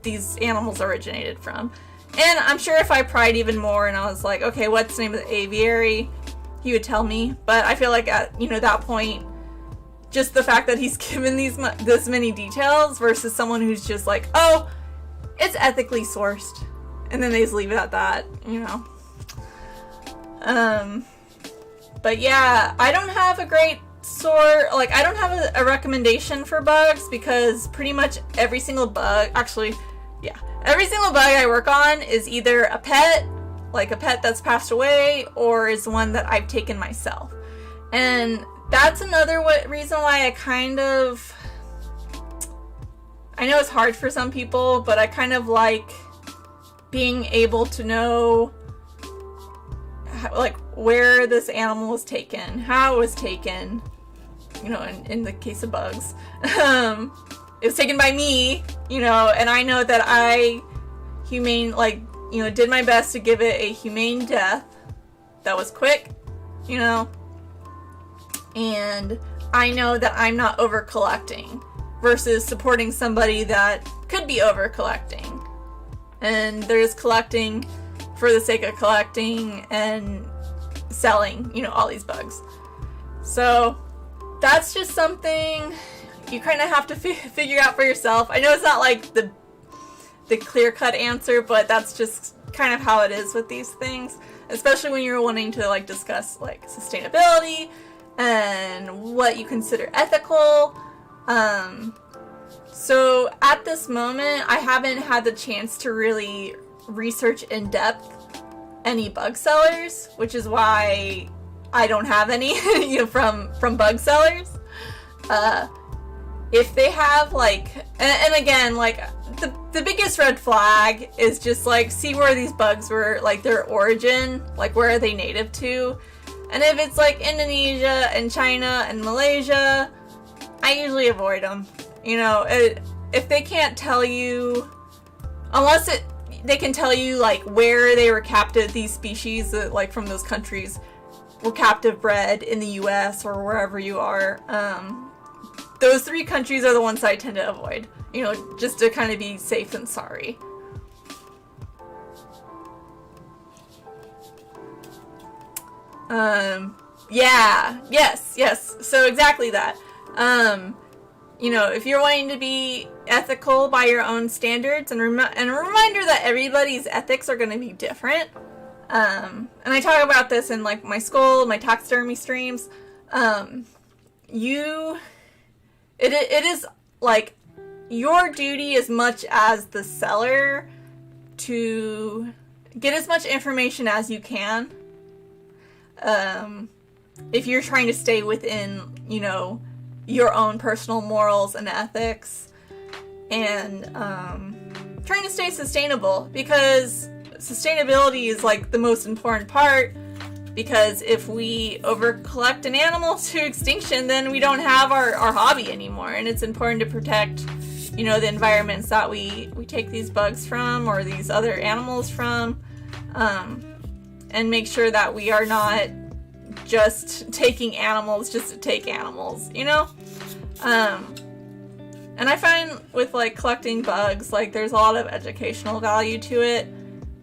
these animals originated from. And I'm sure if I pried even more and I was like, okay, what's the name of the aviary, he would tell me. But I feel like at that point, just the fact that he's given this many details versus someone who's just like, oh, it's ethically sourced, and then they just leave it at that, But yeah, I don't have a great I don't have a recommendation for bugs, because pretty much every single bug I work on is either a pet, a pet that's passed away, or is one that I've taken myself. And that's another reason why I know it's hard for some people, but I kind of like being able to know where this animal was taken, how it was taken, in the case of bugs. It was taken by me, and I know that I did my best to give it a humane death that was quick, and I know that I'm not over collecting versus supporting somebody that could be over collecting. And there's collecting for the sake of collecting and selling, you know, all these bugs. So that's just something you kind of have to figure out for yourself. I know it's not like the clear-cut answer, but that's just kind of how it is with these things, especially when you're wanting to like discuss like sustainability and what you consider ethical. So at this moment, I haven't had the chance to really research in depth any bug sellers, which is why I don't have any, you know, from bug sellers. If they have like, and again, like the biggest red flag is just like see where these bugs were, like their origin, like where are they native to, and if it's like Indonesia and China and Malaysia, I usually avoid them. You know, if they can't tell you, unless they can tell you like where they were captive, these species that like from those countries were captive bred in the US or wherever you are. Those 3 countries are the ones I tend to avoid, you know, just to kind of be safe than sorry. Yeah, yes, so exactly that. You know, if you're wanting to be ethical by your own standards, and a reminder that everybody's ethics are going to be different. And I talk about this in like my skull, my taxidermy streams. It is like your duty as much as the seller to get as much information as you can. If you're trying to stay within, you know, your own personal morals and ethics, and trying to stay sustainable, because sustainability is like the most important part. Because if we over collect an animal to extinction, then we don't have our hobby anymore, and it's important to protect, you know, the environments that we take these bugs from or these other animals from, and make sure that we are not just taking animals just to take animals, you know? And I find with like collecting bugs, like there's a lot of educational value to it,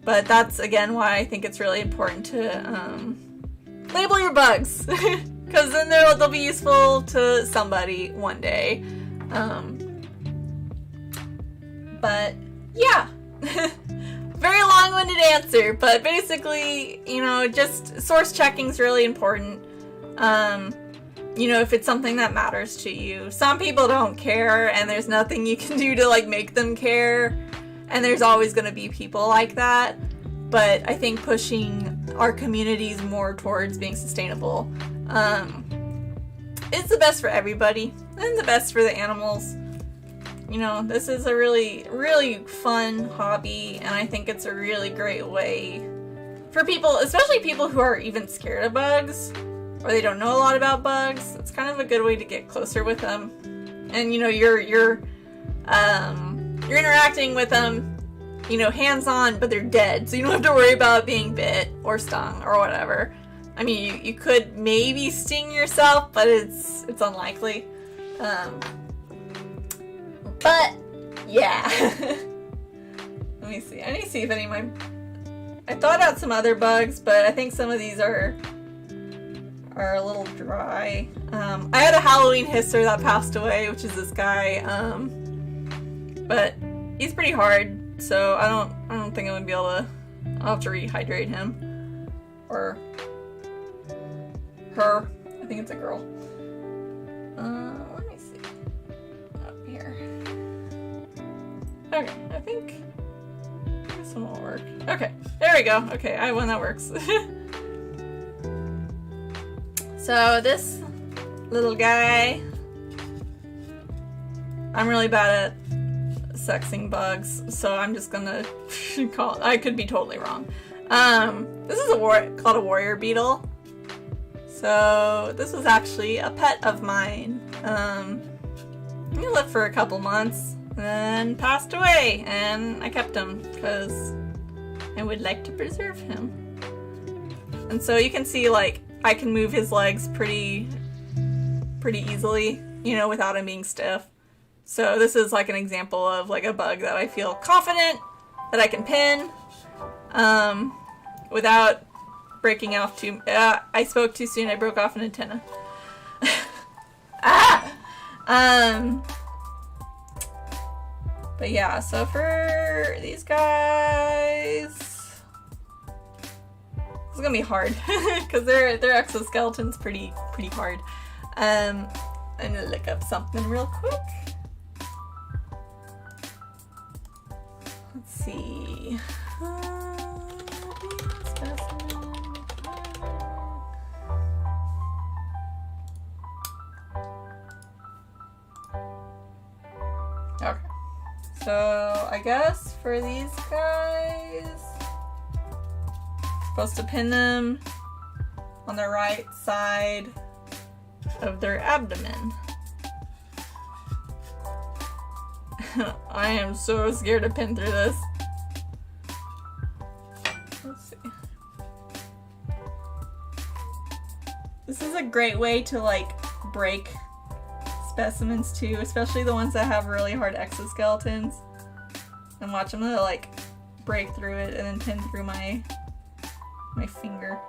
but that's again why I think it's really important to label your bugs, because then they'll be useful to somebody one day. But yeah. Very long-winded answer, but basically, you know, just source checking is really important. You know, if it's something that matters to you. Some people don't care, and there's nothing you can do to, like, make them care. And there's always going to be people like that. But I think pushing our communities more towards being sustainable is the best for everybody. And the best for the animals. You know, this is a really, really fun hobby, and I think it's a really great way for people, especially people who are even scared of bugs, or they don't know a lot about bugs. It's kind of a good way to get closer with them. And, you know, you're interacting with them, you know, hands-on, but they're dead, so you don't have to worry about being bit or stung or whatever. I mean, you could maybe sting yourself, but it's unlikely. But, yeah. Let me see. I need to see if any of my... I thought out some other bugs, but I think some of these are a little dry. I had a Halloween hisser that passed away, which is this guy. But he's pretty hard, so I don't think I'm gonna be able to... I'll have to rehydrate him. Or her. I think it's a girl. Let me see. Up here. Okay, I think this one will work. Okay, there we go. Okay, I have one that works. So this little guy, I'm really bad at sexing bugs, so I'm just gonna call it, I could be totally wrong. This is called a warrior beetle. So this was actually a pet of mine. He lived for a couple months and passed away, and I kept him because I would like to preserve him. And so you can see, like, I can move his legs pretty easily, you know, without him being stiff. So this is like an example of like a bug that I feel confident that I can pin. without breaking off too. I spoke too soon. I broke off an antenna. But yeah, so for these guys, it's gonna be hard because their exoskeletons pretty hard. I'm gonna look up something real quick. Let's see. Okay. So I guess for these guys, supposed to pin them on the right side of their abdomen. I am so scared to pin through this. Let's see. This is a great way to like break specimens too, especially the ones that have really hard exoskeletons. And watch them to like break through it and then pin through my finger.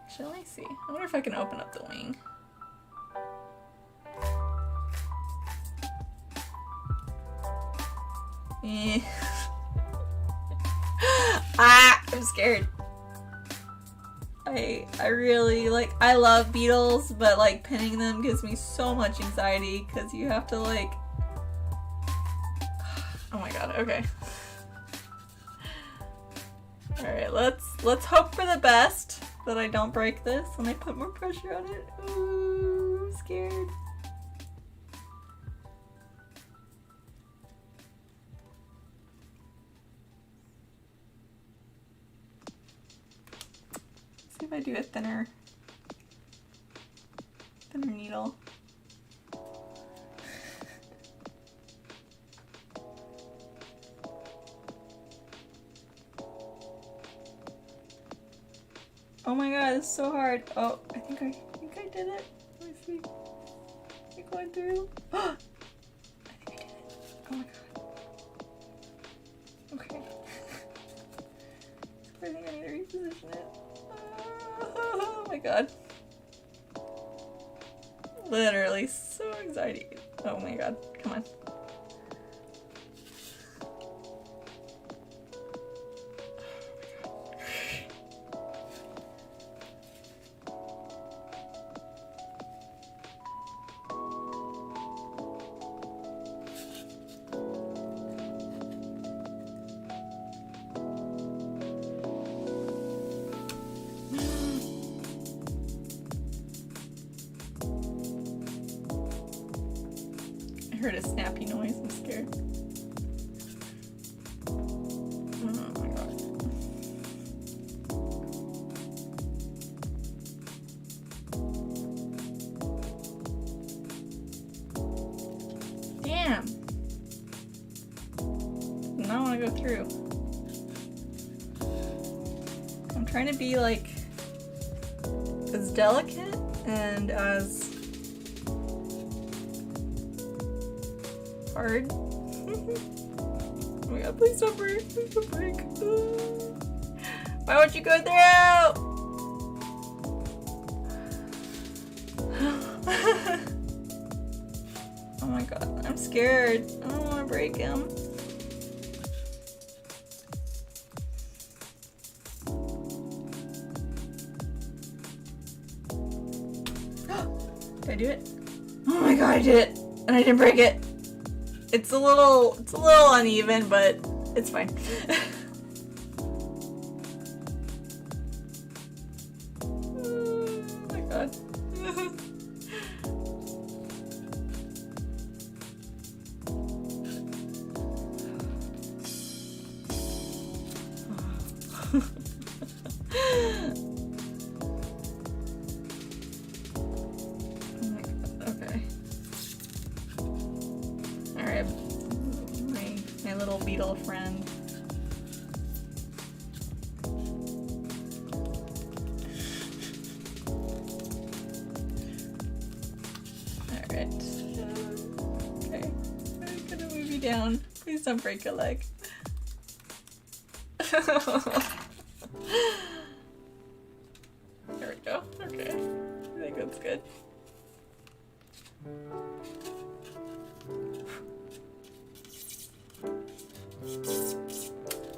Actually, let me see. I wonder if I can open up the wing. I'm scared. I really like, I love beetles, but like pinning them gives me so much anxiety because you have to like, oh my god, okay. Alright, let's hope for the best that I don't break this when I put more pressure on it. Ooh, I'm scared. See if I do a thinner needle. Oh my god, it's so hard. Oh, I think I did it. Let me see. Is it going through? I think I did it. Oh my god. Okay. I think I need to reposition it. Oh my god. Literally so anxiety. Oh my god. Come on. I heard a snappy noise. I'm scared. Oh my god. Damn. Now I want to go through. I'm trying to be like as delicate and as hard. Oh my god, please don't break. Please don't break. Why won't you go through? Oh my god, I'm scared. I don't want to break him. Did I do it? Oh my god, I did it! And I didn't break it! It's a little uneven, but it's fine. Oh my god. Little beetle friend. Alright. Okay. I'm gonna move you down. Please don't break your leg. There we go. Okay. I think that's good.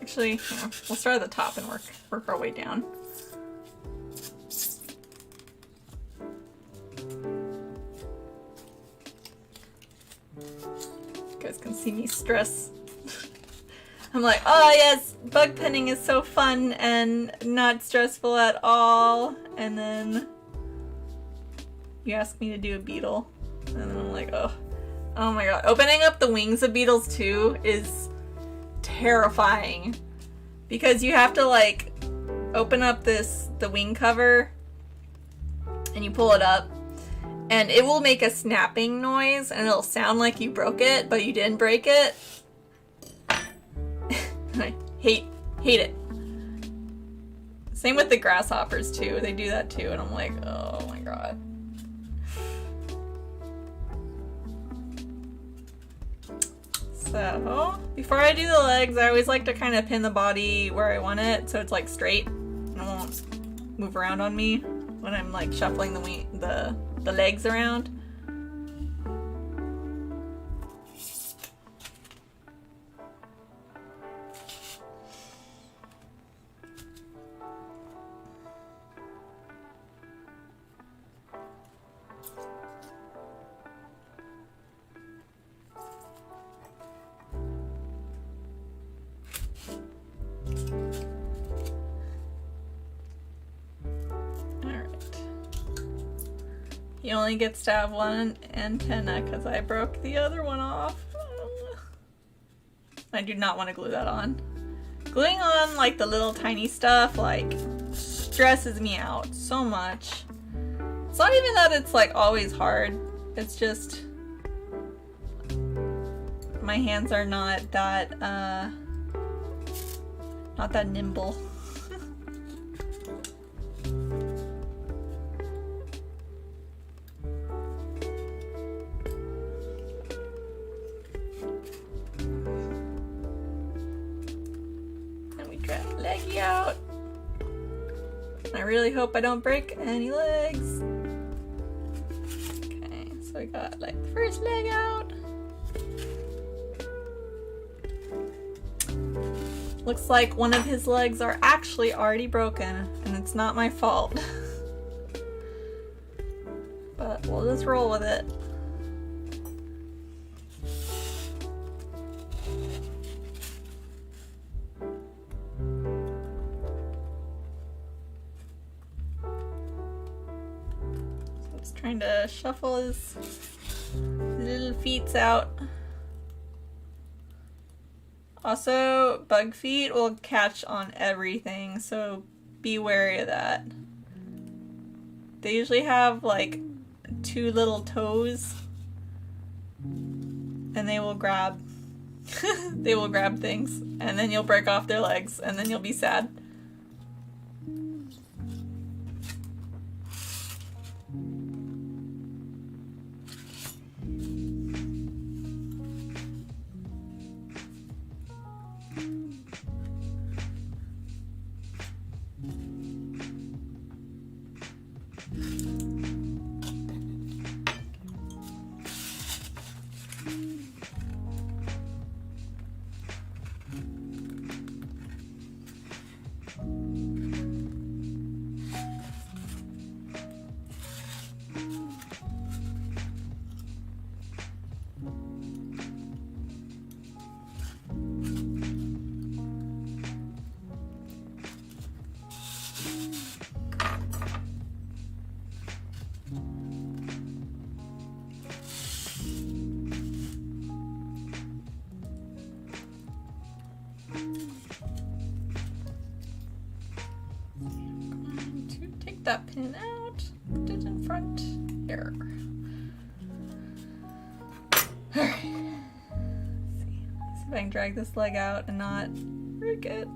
Actually, yeah, we'll start at the top and work our way down. You guys can see me stress. I'm like, oh yes, bug penning is so fun and not stressful at all. And then you ask me to do a beetle. And then I'm like, oh my god. Opening up the wings of beetles too is terrifying. Because you have to like open up the wing cover and you pull it up. And it will make a snapping noise and it'll sound like you broke it, but you didn't break it. I hate it. Same with the grasshoppers too. They do that too, and I'm like, oh my god. So, before I do the legs, I always like to kind of pin the body where I want it, so it's like straight and it won't move around on me when I'm like shuffling the legs around. He only gets to have one antenna because I broke the other one off. I do not want to glue that on. Gluing on like the little tiny stuff like stresses me out so much. It's not even that it's like always hard. It's just my hands are not that nimble. Leggy out. I really hope I don't break any legs. Okay, so we got like the first leg out. Looks like one of his legs are actually already broken, and it's not my fault. But we'll just roll with it. Trying to shuffle his little feet out. Also, bug feet will catch on everything, so be wary of that. They usually have like 2 little toes, and they will grab they will grab things, and then you'll break off their legs, and then you'll be sad. That pin out, put it in front here. Alright. Let's see if I can drag this leg out and not break it.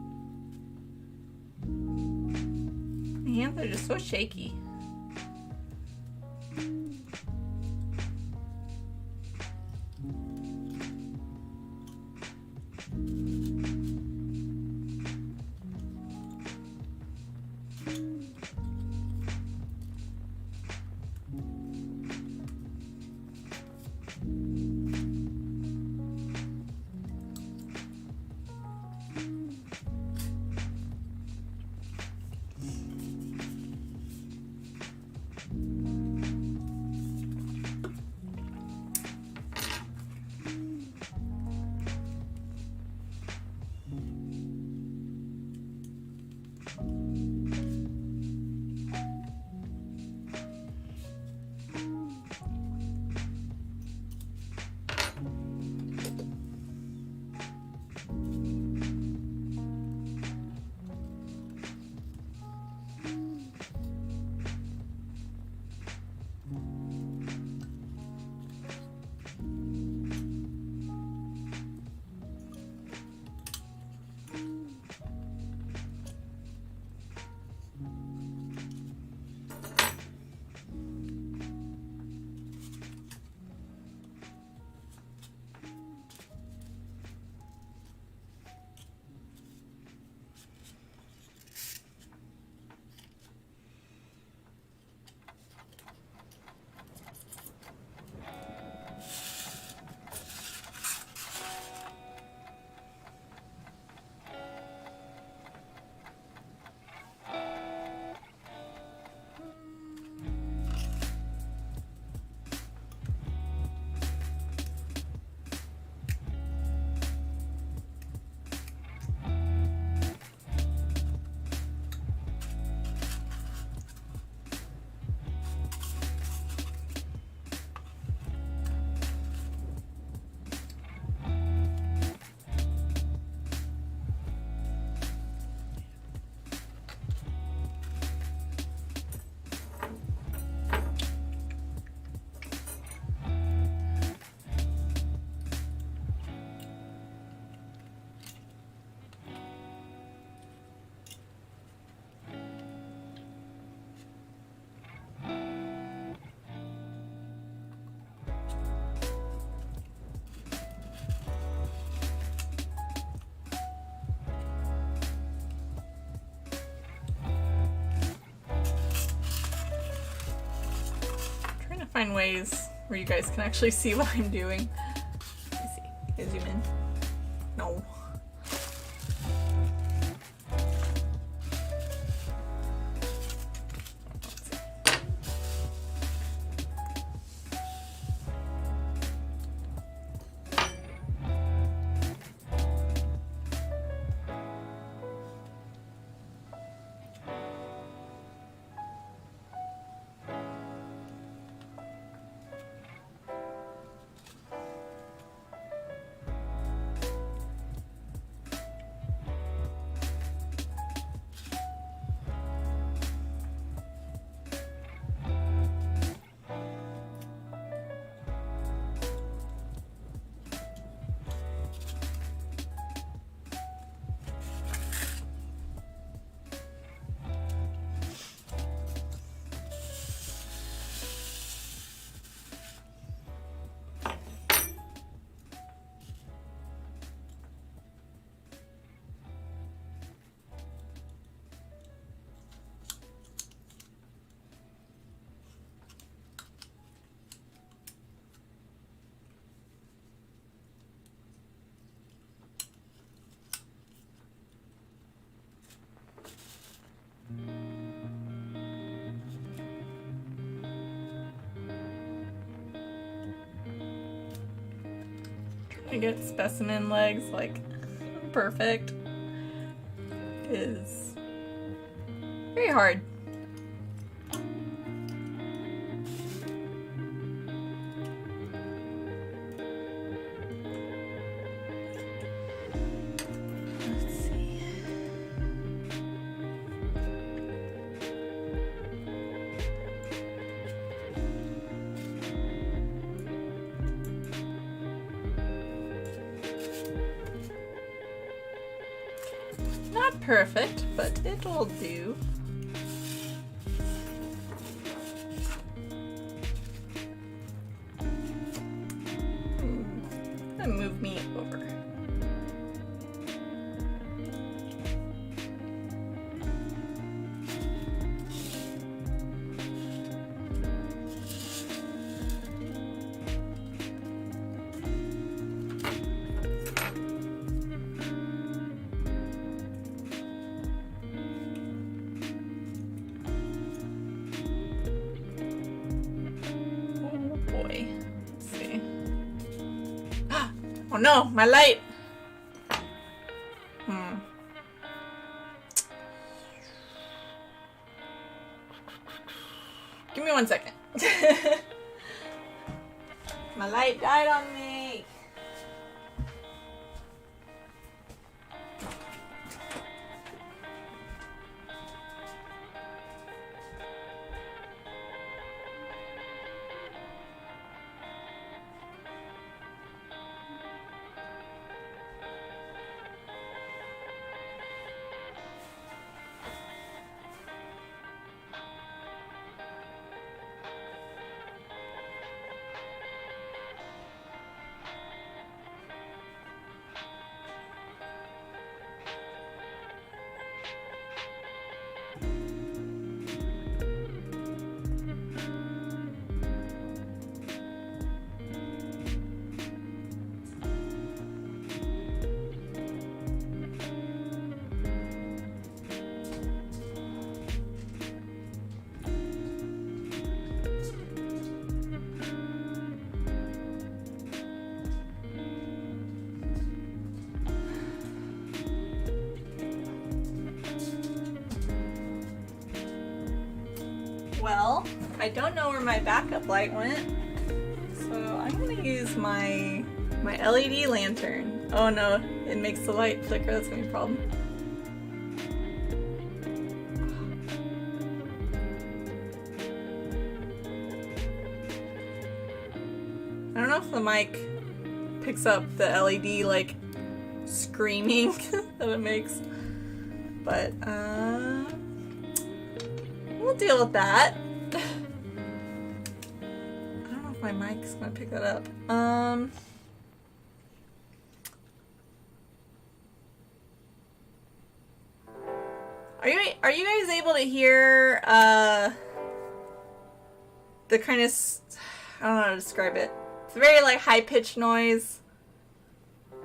My hands are just so shaky. Find ways where you guys can actually see what I'm doing. Let me see. Can I zoom in? No. To get specimen legs like perfect is very hard. Let's see. Not perfect, but it will do. And move me over. Oh no, my light! Give me 1 second. My light died on me. Well, I don't know where my backup light went, so I'm gonna use my LED lantern. Oh no, it makes the light flicker, that's gonna be a problem. I don't know if the mic picks up the LED like screaming that it makes, but we'll deal with that. I don't know if my mic's gonna pick that up. Are you guys able to hear the kind of, I don't know how to describe it. It's a very like high-pitched noise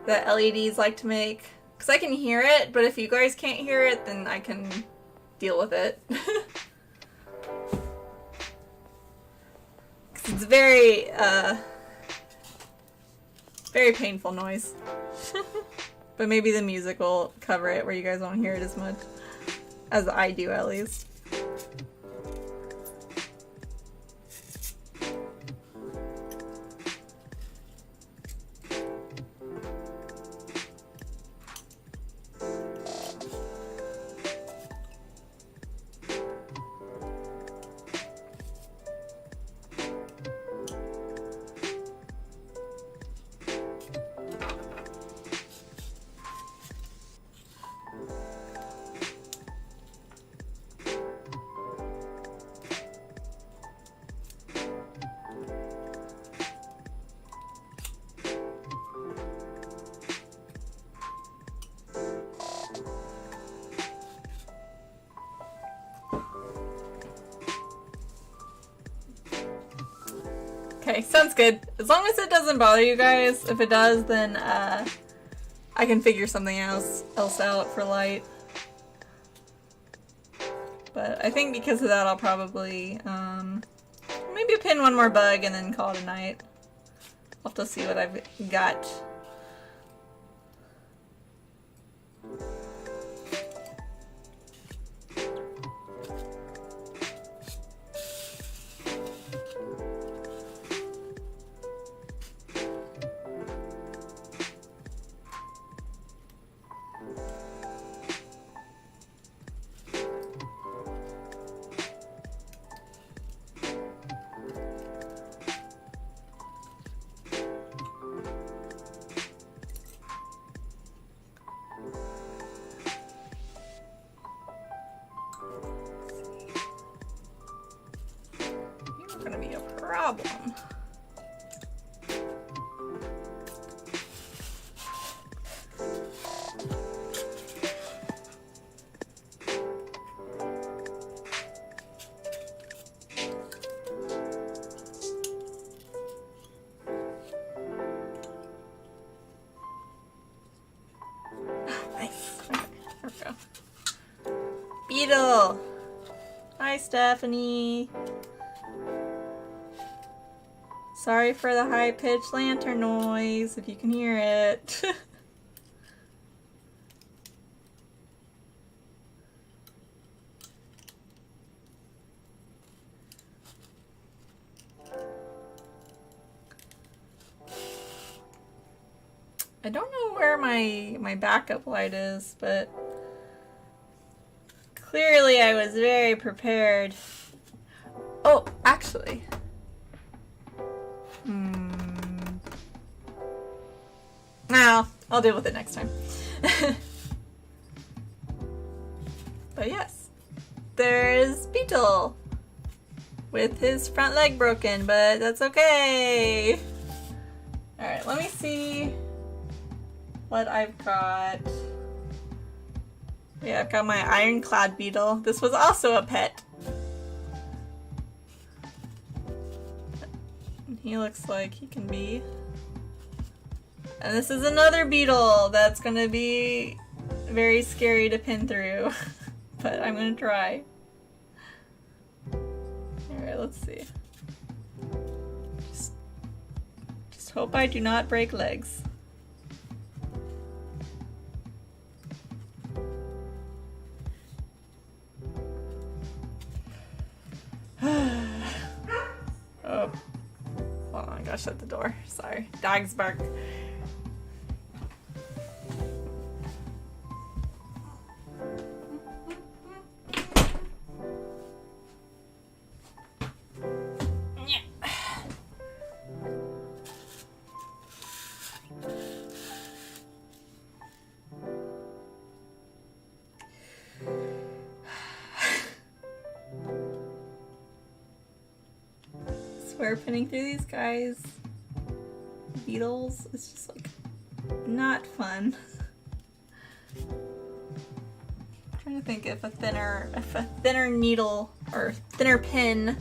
that LEDs like to make. Because I can hear it, but if you guys can't hear it, then I can deal with it. It's very, very painful noise. But maybe the music will cover it where you guys won't hear it as much. As I do, at least. Okay, sounds good. As long as it doesn't bother you guys. If it does, then I can figure something else out for light. But I think because of that, I'll probably maybe pin one more bug and then call it a night. I'll have to see what I've got. Problem. Nice. Okay, there we go. Beetle. Hi, Stephanie. Sorry for the high-pitched lantern noise, if you can hear it. I don't know where my backup light is, but clearly I was very prepared. Oh, actually. No, I'll deal with it next time. But yes, there's Beetle with his front leg broken, but that's okay. Alright, let me see what I've got. Yeah, I've got my Clad Beetle. This was also a pet. He looks like he can be. And this is another Beetle that's gonna be very scary to pin through. But I'm gonna try. Alright, let's see. Just hope I do not break legs. Oh. Hold on, I gotta shut the door. Sorry. Dogs bark. We're pinning through these guys. Beetles. It's just like not fun. I'm trying to think if a thinner needle or thinner pin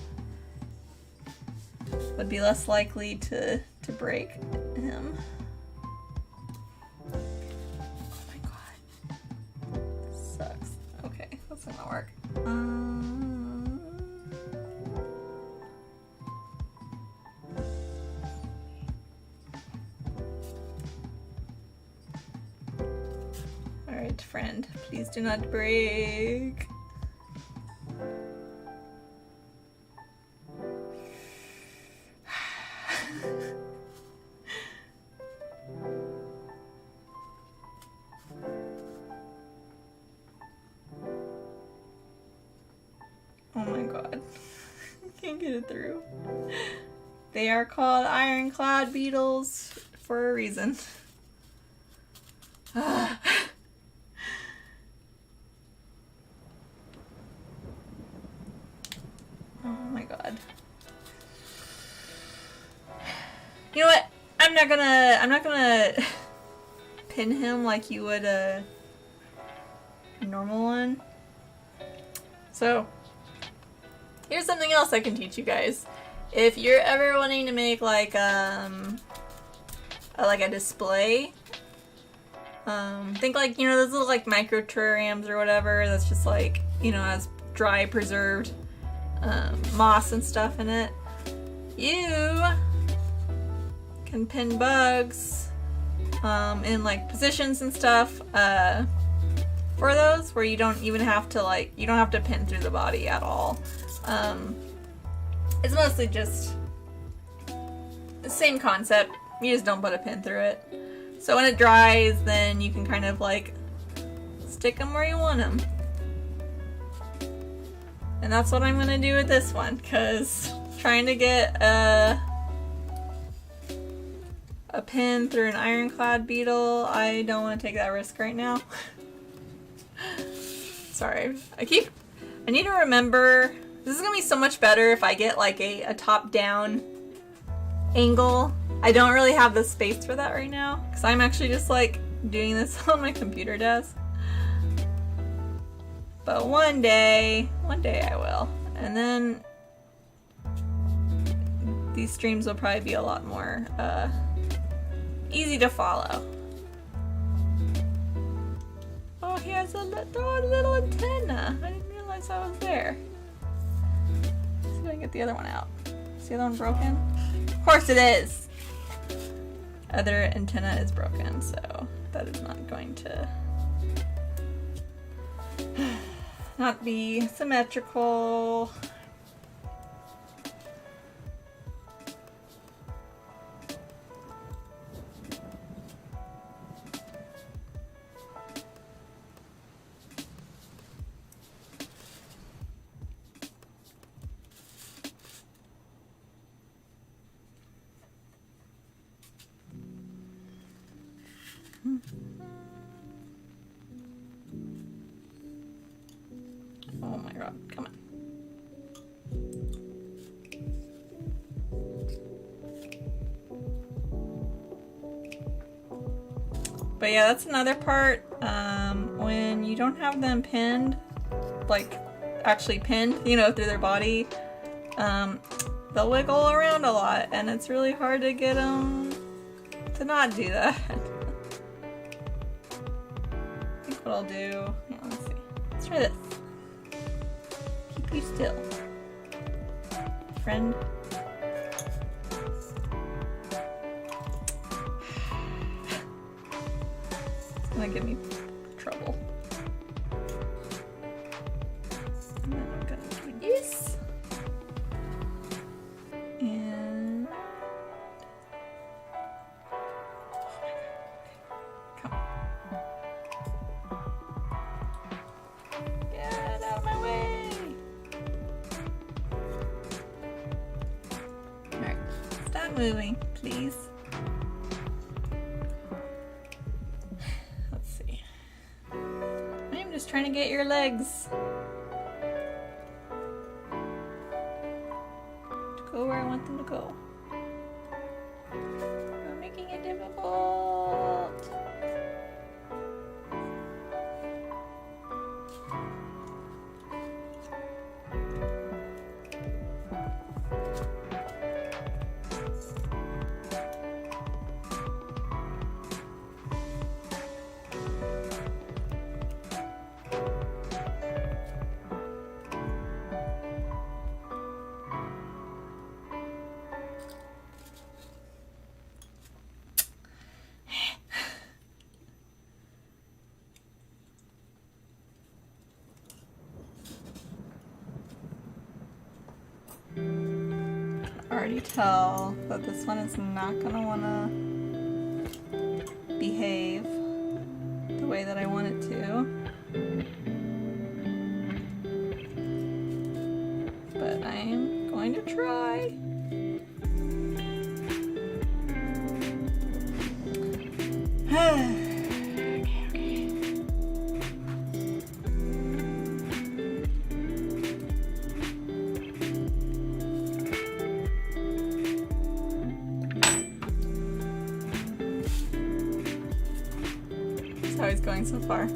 would be less likely to break him. Oh my god. This sucks. Okay, that's not gonna work. Alright, friend, please do not break. Oh my god. I can't get it through. They are called Clad Beetles for a reason. Oh my god. You know what? I'm not gonna pin him like you would a normal one. So here's something else I can teach you guys. If you're ever wanting to make like a display, think like, you know, those little like micro terrariums or whatever that's just like, you know, has dry preserved moss and stuff in it. You can pin bugs in like positions and stuff for those where you don't even have to you don't have to pin through the body at all. It's mostly just the same concept, you just don't put a pin through it. So when it dries, then you can kind of like stick them where you want them. And that's what I'm gonna do with this one, because trying to get a pin through an Clad Beetle, I don't want to take that risk right now. Sorry, I need to remember, this is gonna be so much better if I get like a top-down angle. I don't really have the space for that right now, because I'm actually just like doing this on my computer desk. But one day I will. And then these streams will probably be a lot more easy to follow. Oh, he has a little antenna. I didn't realize that was there. Let's see if I can get the other one out. Is the other one broken? course it is! Other antenna is broken, so that is not going to not be symmetrical. Oh my god, come on. But yeah, that's another part. When you don't have them pinned, like actually pinned, you know, through their body, they'll wiggle around a lot, and it's really hard to get them to not do that. I think what I'll do, yeah, let's see. Let's try this. Keep you still, friend. It's gonna give me trouble. And then I'm gonna do this. And come on. Get out of my way. Alright, stop moving, please. Let's see. I'm just trying to get your legs to go where I want them to go. You're making it difficult. Already tell that this one is not gonna wanna behave the way that I want it to. But I am going to try. How he's going so far.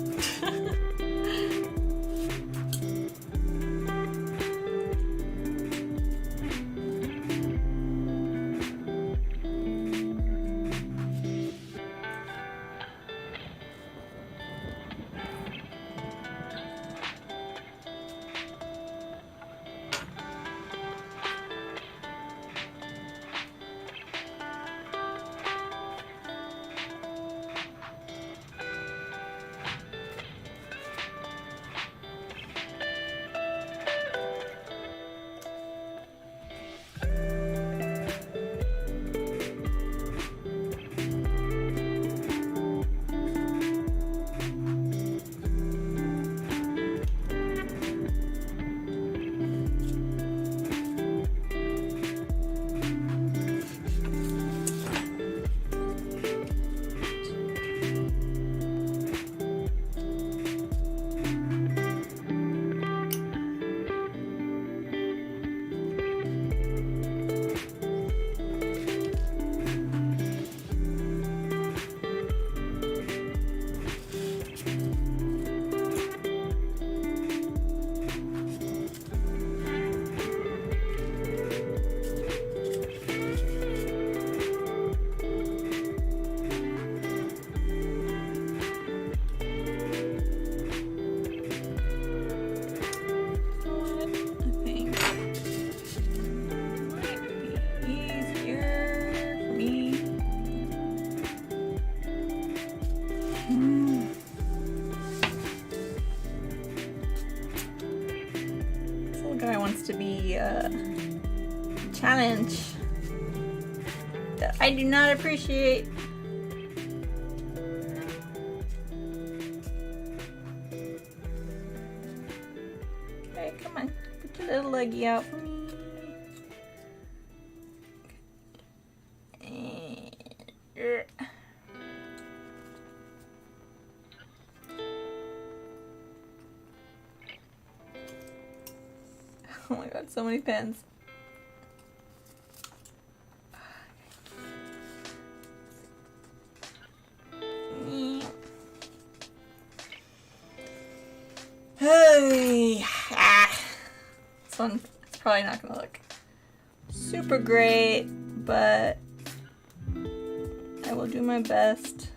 challenge that I do not appreciate. Okay, come on. Put your little leggy out for me. Oh my god, so many pens. Hey. This one is probably not gonna look super great, but I will do my best.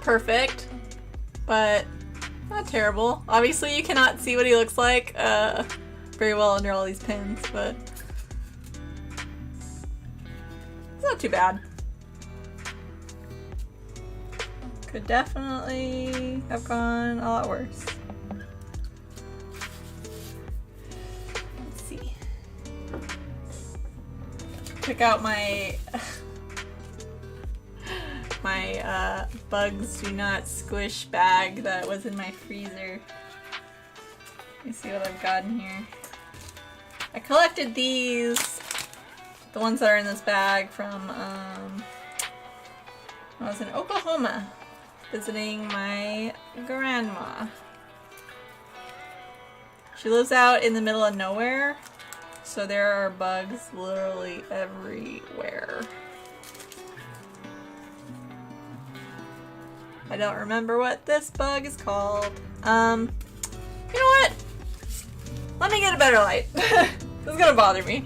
Perfect, but not terrible. Obviously you cannot see what he looks like very well under all these pins, but it's not too bad. Could definitely have gone a lot worse. Let's see. Check out my my bugs do not squish bag that was in my freezer. Let me see what I've got in here. I collected these, the ones that are in this bag, from I was in Oklahoma visiting my grandma. She lives out in the middle of nowhere, so there are bugs literally everywhere. I don't remember what this bug is called. You know what? Let me get a better light. This is gonna bother me.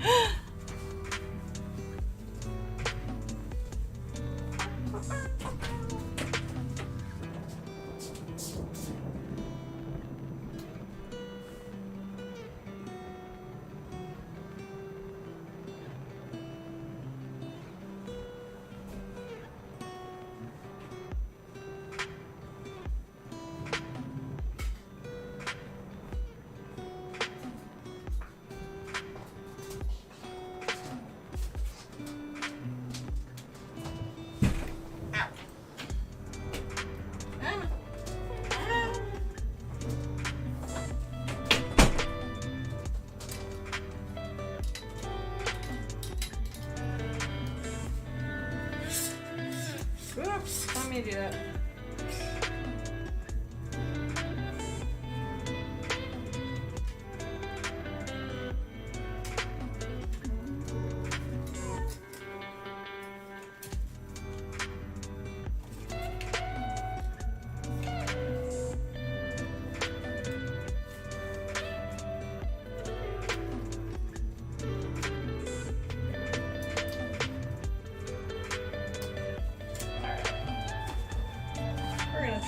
me do that.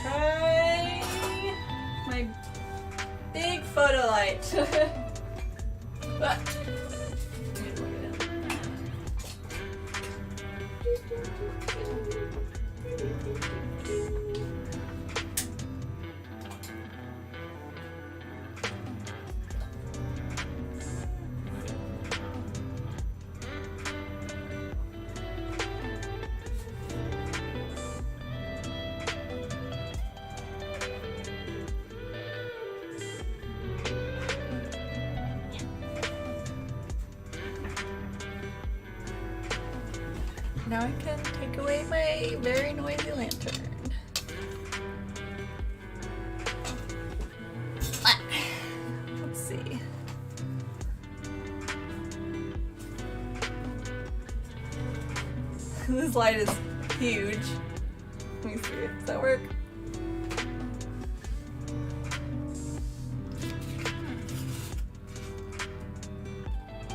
Try my big photo light. Now I can take away my very noisy lantern. Let's see. This light is huge. Let me see. Does that work?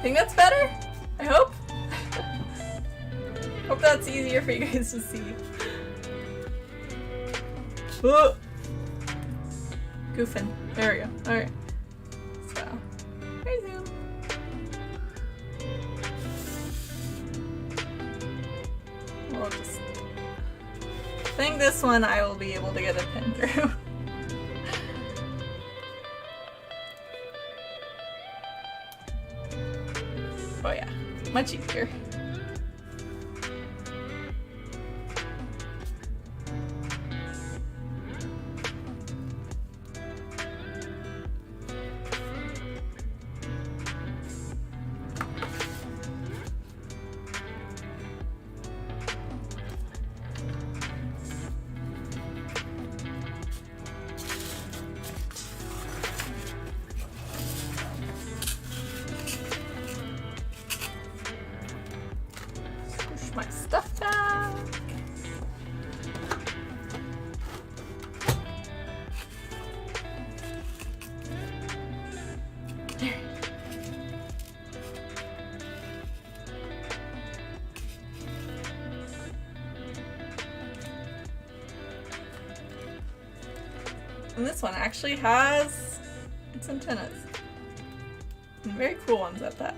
Think that's better? I hope. Hope that's easier for you guys to see. Whoa. Goofing. There we go. Alright. So, hi zoom. We'll just... I think this one I will be able to get a pin through. Oh yeah. Much easier. My stuff back. There. And this one actually has its antennas. And very cool ones at that.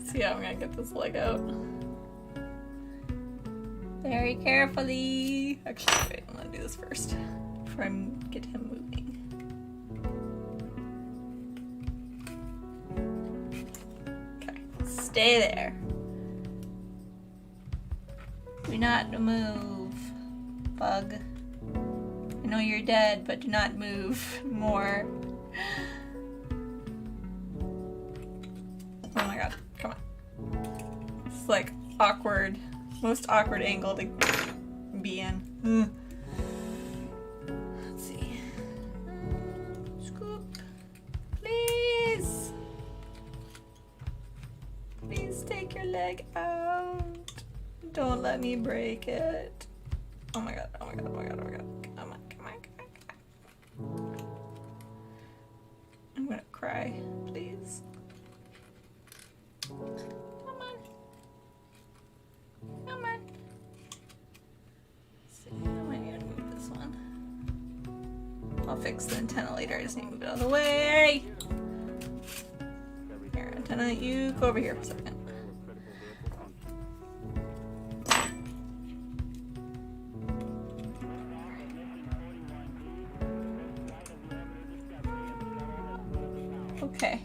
See how I'm gonna get this leg out. Very carefully. Actually, wait, I'm gonna do this first before I get him moving. Okay, stay there. Do not move, bug. I know you're dead, but do not move more. Oh my god, come on. It's like awkward. Most awkward angle to be in. Let's see. Scoop. Please. Please take your leg out. Don't let me break it. Oh my god, oh my god, oh my god, oh my god. Come on, come on, come on. I'm gonna cry, please. Come on. Come on. Let's see, I might need to move this one. I'll fix the antenna later, I just need to move it out of the way. Here, antenna, you go over here for a second. Okay.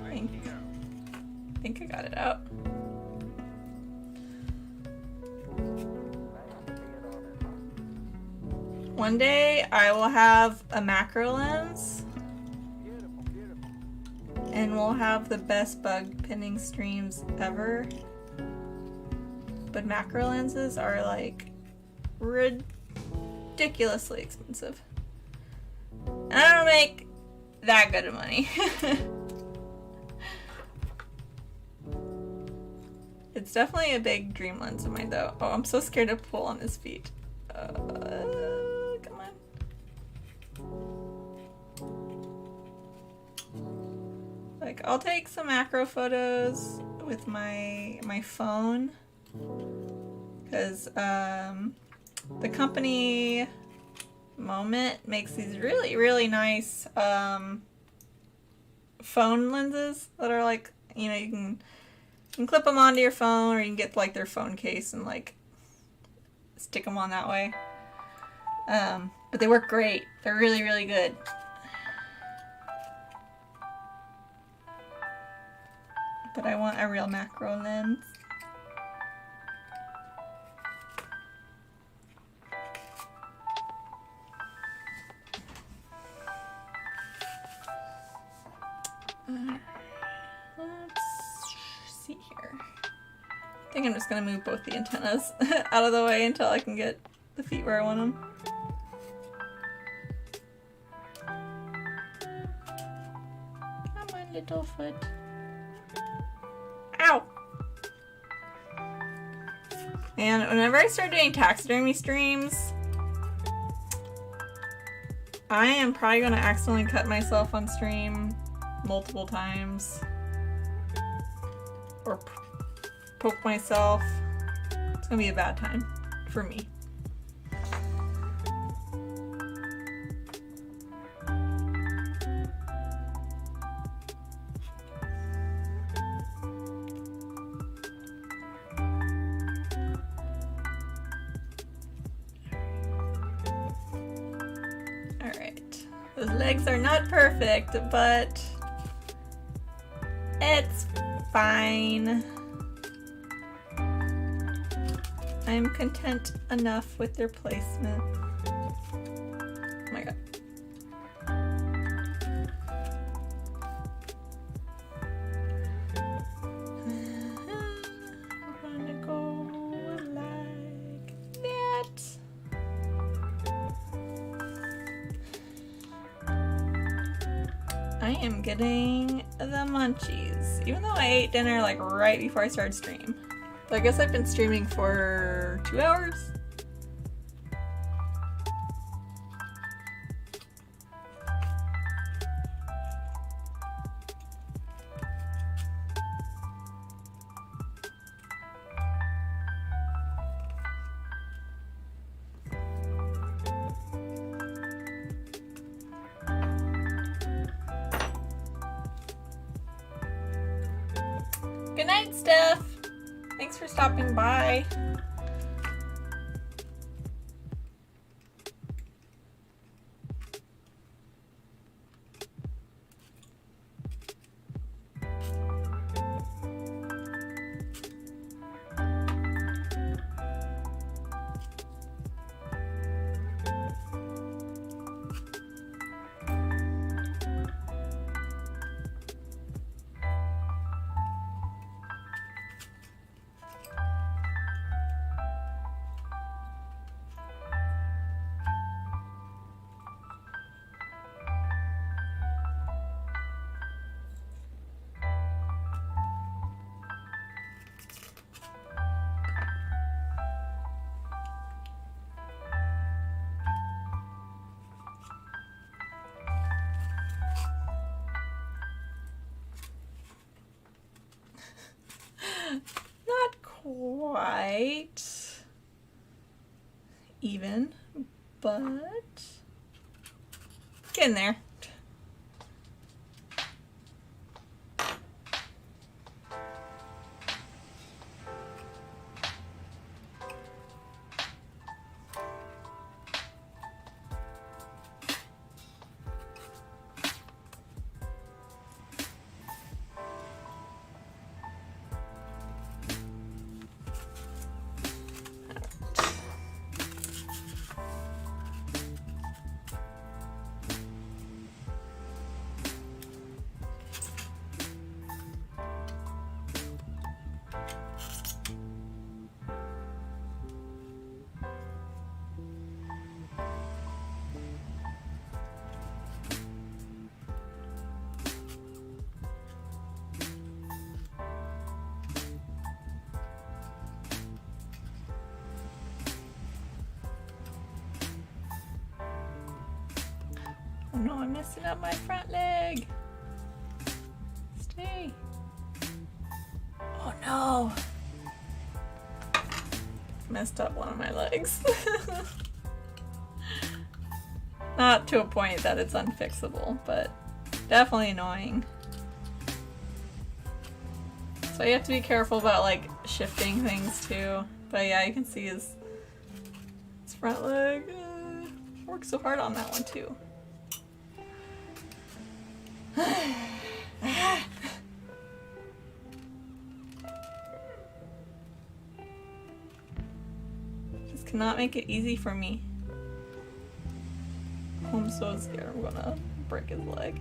I think I got it out. One day I will have a macro lens and we'll have the best bug pinning streams ever. But macro lenses are like ridiculously expensive. And I don't make that good of money. It's definitely a big dream lens of mine though. Oh, I'm so scared to pull on his feet. Come on. Like, I'll take some macro photos with my phone. Because the company Moment makes these really, really nice phone lenses that are like, you know, you can clip them onto your phone, or you can get like their phone case and like stick them on that way. But they work great. They're really, really good. But I want a real macro lens. Let's see here. I think I'm just gonna move both the antennas out of the way until I can get the feet where I want them. Come on, little foot. Ow! And whenever I start doing taxidermy streams, I am probably gonna accidentally cut myself on stream multiple times. Or poke myself. It's gonna be a bad time for me. Alright. Those legs are not perfect, but it's fine. I'm content enough with their placement. Oh my god. I'm gonna go like that. I am getting the munchies, even though I ate dinner like right before I started stream. So I guess I've been streaming for 2 hours. Good night, Steph. Thanks for stopping by. quite even, but getting there. Oh no, I'm messing up my front leg. Stay. Oh no. Messed up one of my legs. Not to a point that it's unfixable, but definitely annoying. So you have to be careful about like shifting things too. But yeah, you can see his front leg. Worked so hard on that one too. Just cannot make it easy for me. I'm so scared I'm gonna break his leg.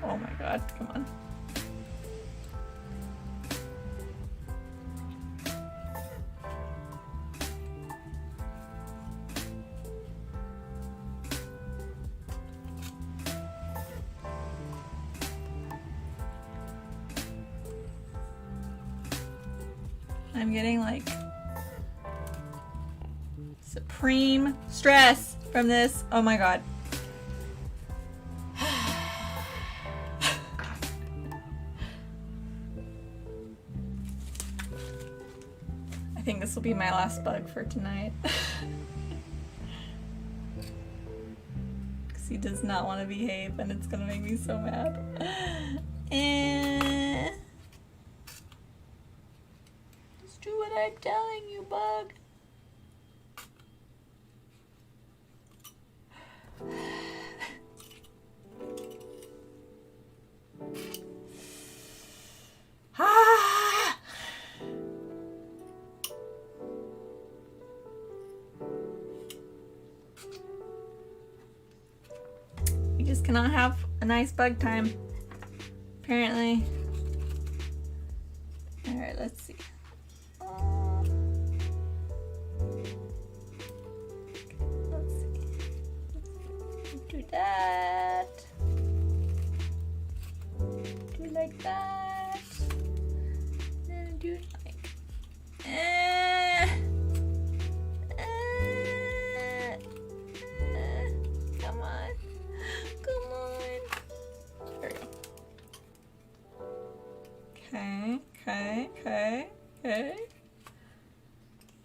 Oh my god, come on. I'm getting like supreme stress from this. Oh my god. I think this will be my last bug for tonight. Because he does not want to behave and it's gonna make me so mad. Just do what I'm telling you, bug. We just cannot have a nice bug time, apparently. Alright, let's see. Let's see. Do that. Do like that. Then do like. Come on. Come on. There we go. Okay.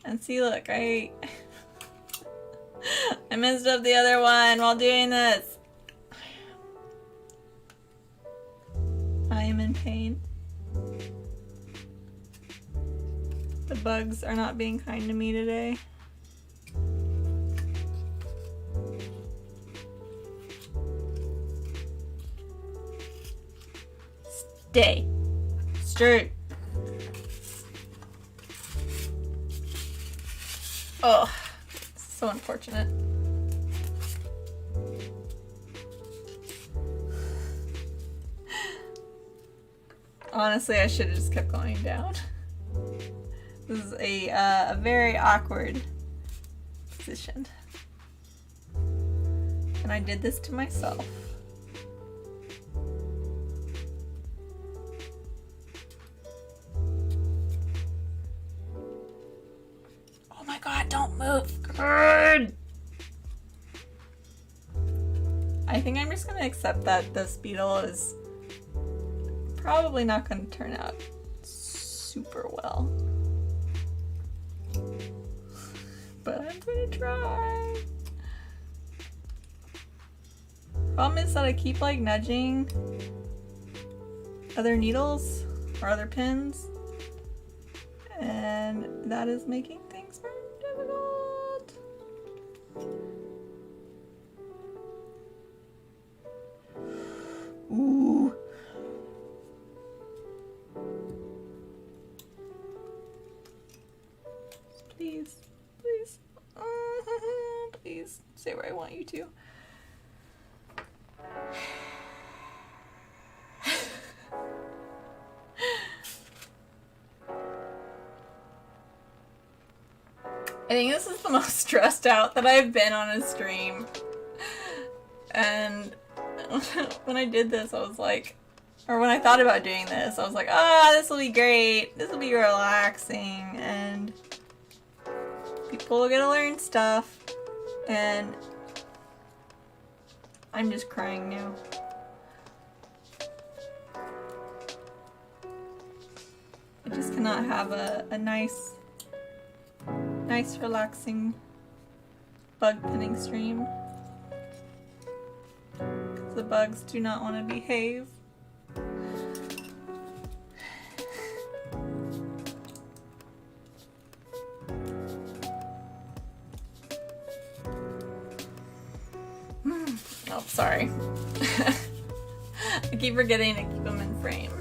And see, look, I messed up the other one while doing this. I am in pain. The bugs are not being kind to me today. Stay straight. Oh, so unfortunate. Honestly, I should have just kept going down. This is a very awkward position. And I did this to myself. Oh my god, don't move. Good. I think I'm just gonna accept that this beetle is probably not gonna turn out super well. But I'm gonna try. Problem is that I keep like nudging other needles or other pins, and that is making things very difficult. Ooh. Please, please, please say where I want you to. I think this is the most stressed out that I've been on a stream. And when I did this, I was like, or when I thought about doing this, I was like, ah, this will be great. This will be relaxing. And people will get to learn stuff. And I'm just crying now. I just cannot have a nice relaxing bug pinning stream. Because the bugs do not want to behave. Oh, sorry. I keep forgetting to keep them in frame.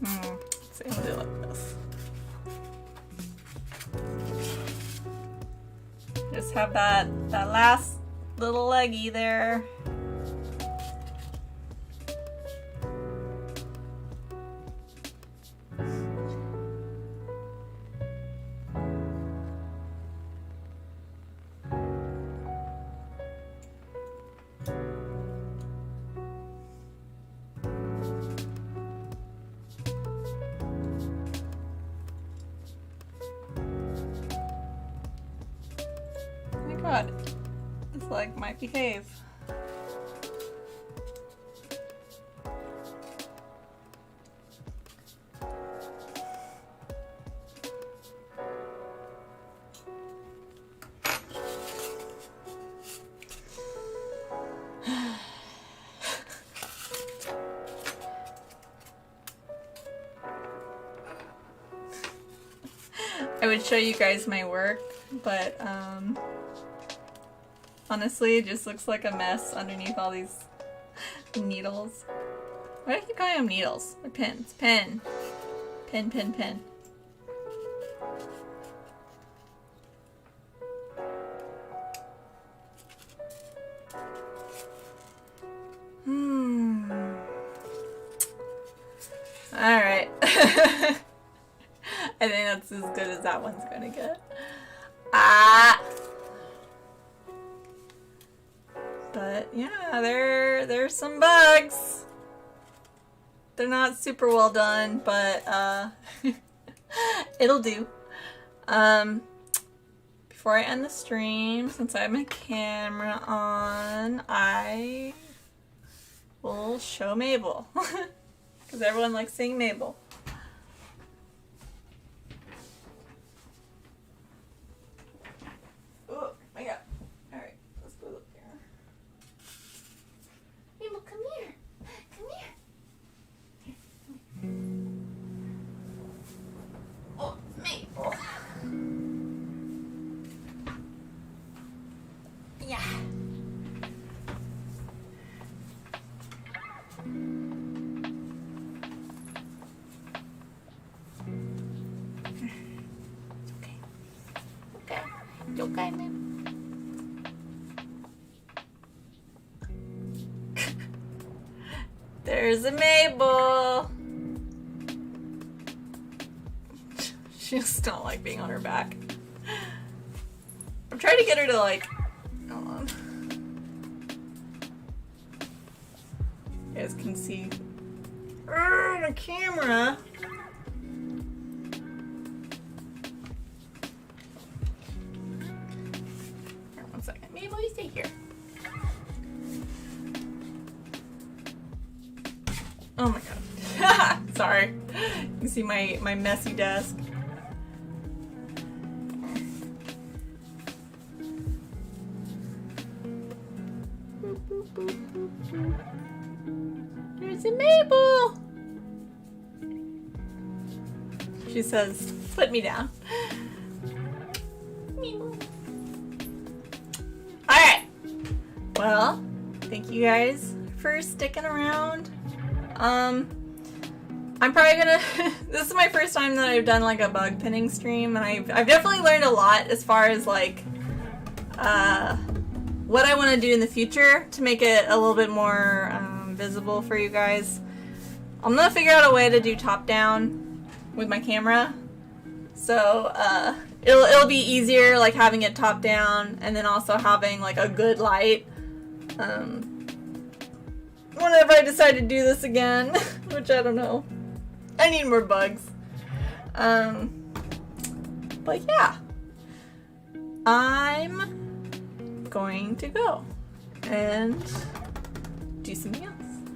Let's see, I'll do it like this. Just have that last little leggy there. God, this leg might behave. I would show you guys my work, but honestly, it just looks like a mess underneath all these needles. Why do I keep calling them needles? Or pins. Pin. Pin, pin, pin. Alright. I think that's as good as that one's gonna get. But yeah, there's some bugs. They're not super well done, but it'll do. Before I end the stream, since I have my camera on, I will show Mabel. Because everyone likes seeing Mabel. Oh my god. Alright, let's go look here. Mabel, come here. Come here. Oh, Mabel. Yeah. Okay, man. There's a Mabel. She just don't like being on her back. I'm trying to get her to like, hold on. You guys can see the camera. Here, 1 second. Mabel, you stay here. Oh my god. Sorry. You can see my messy desk. Boop, boop, boop, boop, boop. There's a Mabel! She says, put me down. Mabel. Alright. Well, thank you guys for sticking around. I'm probably gonna this is my first time that I've done like a bug pinning stream, and I've definitely learned a lot as far as like what I want to do in the future to make it a little bit more visible for you guys. I'm gonna figure out a way to do top down with my camera, so it'll be easier like having it top down and then also having like a good light whenever I decide to do this again, which I don't know. I need more bugs. But yeah, I'm going to go and do something else.